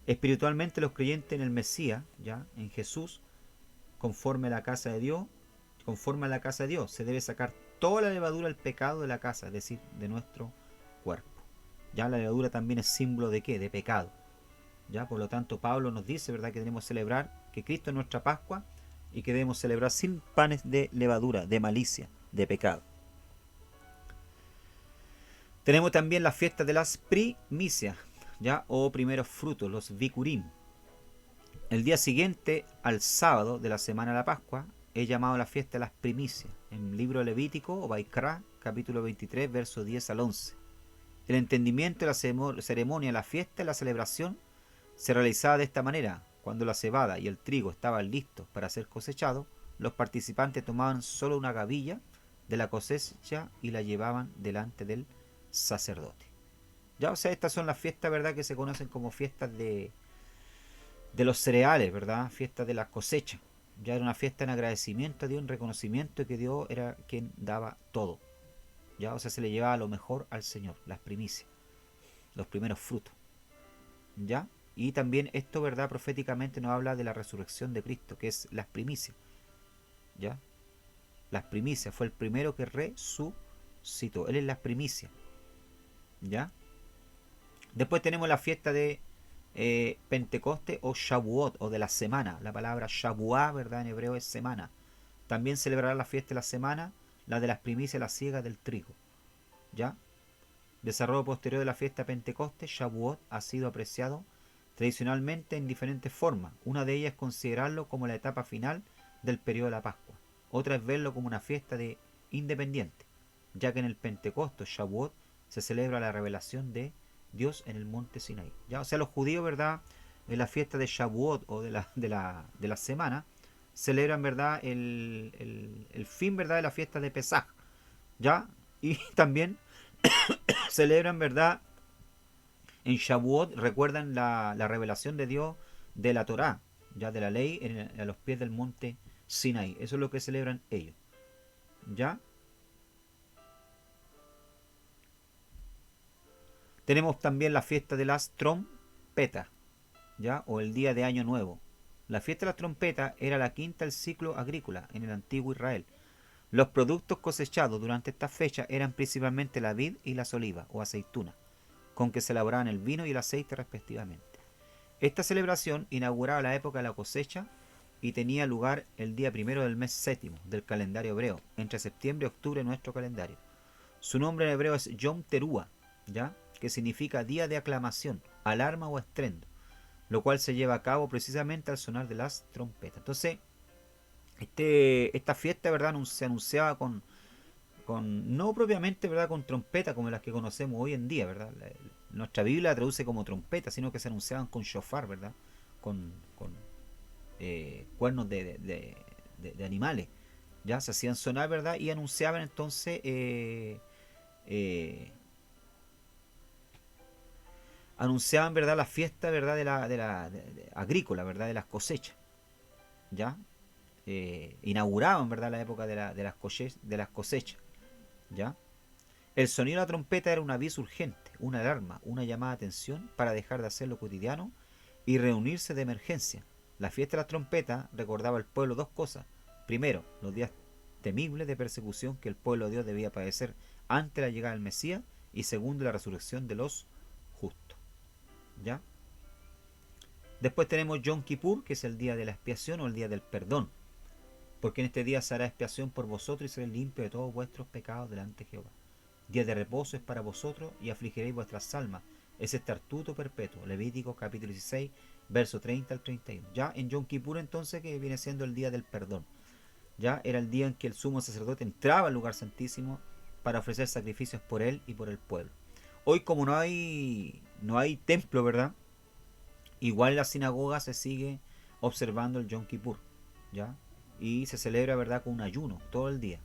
Espiritualmente los creyentes en el Mesías, ¿ya?, en Jesús, conforme a la casa de Dios, se debe sacar toda la levadura del pecado de la casa, es decir, de nuestro cuerpo. Ya la levadura también es símbolo de ¿qué? De pecado. Ya, por lo tanto, Pablo nos dice, ¿verdad?, que debemos celebrar que Cristo es nuestra Pascua y que debemos celebrar sin panes de levadura, de malicia, de pecado. Tenemos también la fiesta de las primicias, ya, o primeros frutos, los Bikurim. El día siguiente al sábado de la semana de la Pascua es llamado la fiesta de las primicias, en el libro Levítico o Baikra, capítulo 23, versos 10 al 11. El entendimiento de la ceremonia, la fiesta y la celebración se realizaba de esta manera. Cuando la cebada y el trigo estaban listos para ser cosechados, los participantes tomaban solo una gavilla de la cosecha y la llevaban delante del sacerdote. Ya, o sea, estas son las fiestas, ¿verdad?, que se conocen como fiestas de los cereales, ¿verdad? Fiestas de la cosecha. Ya era una fiesta en agradecimiento a Dios, en reconocimiento de que Dios era quien daba todo. ¿ya? O sea, se le llevaba lo mejor al Señor, las primicias, los primeros frutos, ¿ya? Y también esto, ¿verdad? Proféticamente nos habla de la resurrección de Cristo, que es las primicias, ¿ya? Las primicias, fue el primero que resucitó, Él es las primicias, ¿ya? Después tenemos la fiesta de Pentecoste o Shavuot, o de la semana. La palabra Shavuá, ¿verdad? En hebreo es semana. También celebrará la fiesta de la semana, la de las primicias, la siega del trigo, ¿ya? Desarrollo posterior de la fiesta de Pentecoste, Shavuot, ha sido apreciado tradicionalmente en diferentes formas. Una de ellas es considerarlo como la etapa final del periodo de la Pascua. Otra es verlo como una fiesta de independiente, ya que en el Pentecostés, Shavuot, se celebra la revelación de Dios en el monte Sinaí. ¿Ya? O sea, los judíos, ¿verdad? En la fiesta de Shavuot o de la semana, celebran, ¿verdad? El fin, ¿verdad? De la fiesta de Pesaj, ¿ya? Y también celebran, ¿verdad? En Shavuot recuerdan la revelación de Dios de la Torá, ya de la ley, a los pies del monte Sinaí. Eso es lo que celebran ellos, ¿ya? Tenemos también la fiesta de las trompetas, ¿ya? O el día de Año Nuevo. La fiesta de las trompetas era la quinta del ciclo agrícola en el antiguo Israel. Los productos cosechados durante esta fecha eran principalmente la vid y las olivas o aceitunas, con que se elaboraban el vino y el aceite respectivamente. Esta celebración inauguraba la época de la cosecha y tenía lugar el día primero del mes séptimo del calendario hebreo, entre septiembre y octubre en nuestro calendario. Su nombre en hebreo es Yom Teruah, ¿ya? Que significa día de aclamación, alarma o estruendo, lo cual se lleva a cabo precisamente al sonar de las trompetas. Entonces, esta fiesta, ¿verdad? Se anunciaba no propiamente, ¿verdad? Con trompeta como las que conocemos hoy en día, ¿verdad? Nuestra Biblia la traduce como trompeta, sino que se anunciaban con shofar, ¿verdad? Con cuernos de animales, ya se hacían sonar, ¿verdad? Y anunciaban entonces eh, anunciaban, ¿verdad? La fiesta, ¿verdad? De agrícola, ¿verdad? De las cosechas, ya inauguraban, ¿verdad? La época de las cosechas, ya. El sonido de la trompeta era un aviso urgente, una alarma, una llamada de atención para dejar de hacer lo cotidiano y reunirse de emergencia. La fiesta de la trompeta recordaba al pueblo dos cosas. Primero, los días temibles de persecución que el pueblo de Dios debía padecer antes de la llegada del Mesías, y segundo, la resurrección de los justos. ¿Ya? Después tenemos Yom Kippur, que es el día de la expiación o el día del perdón, porque en este día se hará expiación por vosotros y seréis limpios de todos vuestros pecados delante de Jehová. Día de reposo es para vosotros y afligiréis vuestras almas. Es estatuto perpetuo. Levítico capítulo 16, verso 30 al 31. Ya en Yom Kippur entonces, que viene siendo el día del perdón. Ya era el día en que el sumo sacerdote entraba al lugar santísimo para ofrecer sacrificios por él y por el pueblo. Hoy, como no hay templo, ¿verdad? Igual en la sinagoga se sigue observando el Yom Kippur, ¿ya? Y se celebra, ¿verdad? Con un ayuno todo el día,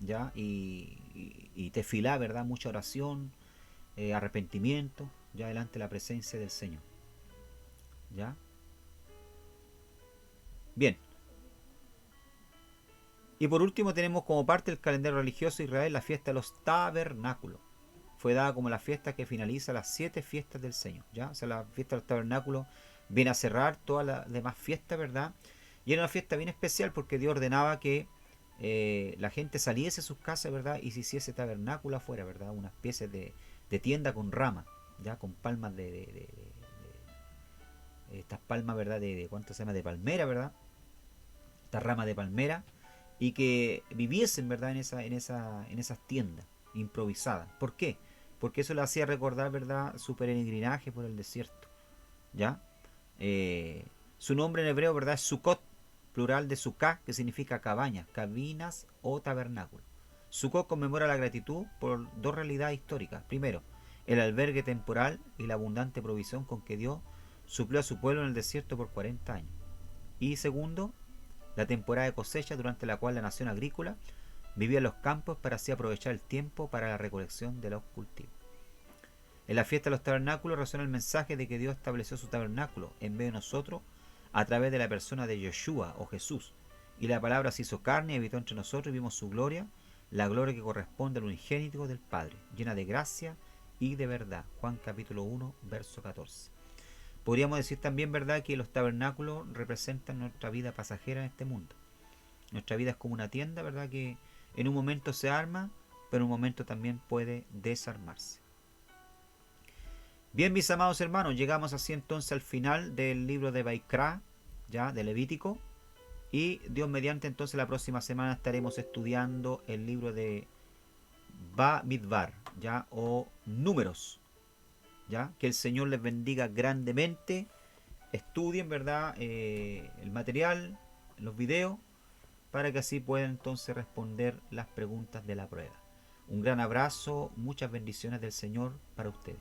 ¿ya? Y tefilá, ¿verdad? Mucha oración, arrepentimiento, ya delante de la presencia del Señor, ¿ya? Bien. Y por último tenemos como parte del calendario religioso de Israel la fiesta de los tabernáculos. Fue dada como la fiesta que finaliza las 7 fiestas del Señor, ¿ya? O sea, la fiesta de los tabernáculos viene a cerrar todas las demás fiestas, ¿verdad? Y era una fiesta bien especial porque Dios ordenaba que la gente saliese de sus casas, ¿verdad? Y se hiciese tabernáculo afuera, ¿verdad? Una especie de tienda con ramas, ¿ya? Con palmas estas palmas, ¿verdad? ¿Cuánto se llama? De palmera, ¿verdad? Estas ramas de palmera. Y que viviesen, ¿verdad? En esas tiendas improvisadas. ¿Por qué? Porque eso le hacía recordar, ¿verdad? Su peregrinaje por el desierto, ¿ya? Su nombre en hebreo, ¿verdad? Es Sukkot, plural de Sukkah, que significa cabañas, cabinas o tabernáculo. Sukkot conmemora la gratitud por dos realidades históricas. Primero, el albergue temporal y la abundante provisión con que Dios suplió a su pueblo en el desierto por 40 años. Y segundo, la temporada de cosecha durante la cual la nación agrícola vivía en los campos para así aprovechar el tiempo para la recolección de los cultivos. En la fiesta de los tabernáculos resuena el mensaje de que Dios estableció su tabernáculo en medio de nosotros a través de la persona de Yeshua o Jesús, y la palabra se hizo carne y habitó entre nosotros y vimos su gloria, la gloria que corresponde al unigénito del Padre, llena de gracia y de verdad. Juan capítulo 1, verso 14. Podríamos decir también, ¿verdad?, que los tabernáculos representan nuestra vida pasajera en este mundo. Nuestra vida es como una tienda, ¿verdad?, que en un momento se arma, pero en un momento también puede desarmarse. Bien, mis amados hermanos, llegamos así entonces al final del libro de Baikra, ya, de Levítico. Y Dios mediante, entonces la próxima semana estaremos estudiando el libro de Bamidbar, ya, o Números, ya. Que el Señor les bendiga grandemente. Estudien, ¿verdad?, el material, los videos, para que así puedan entonces responder las preguntas de la prueba. Un gran abrazo, muchas bendiciones del Señor para ustedes.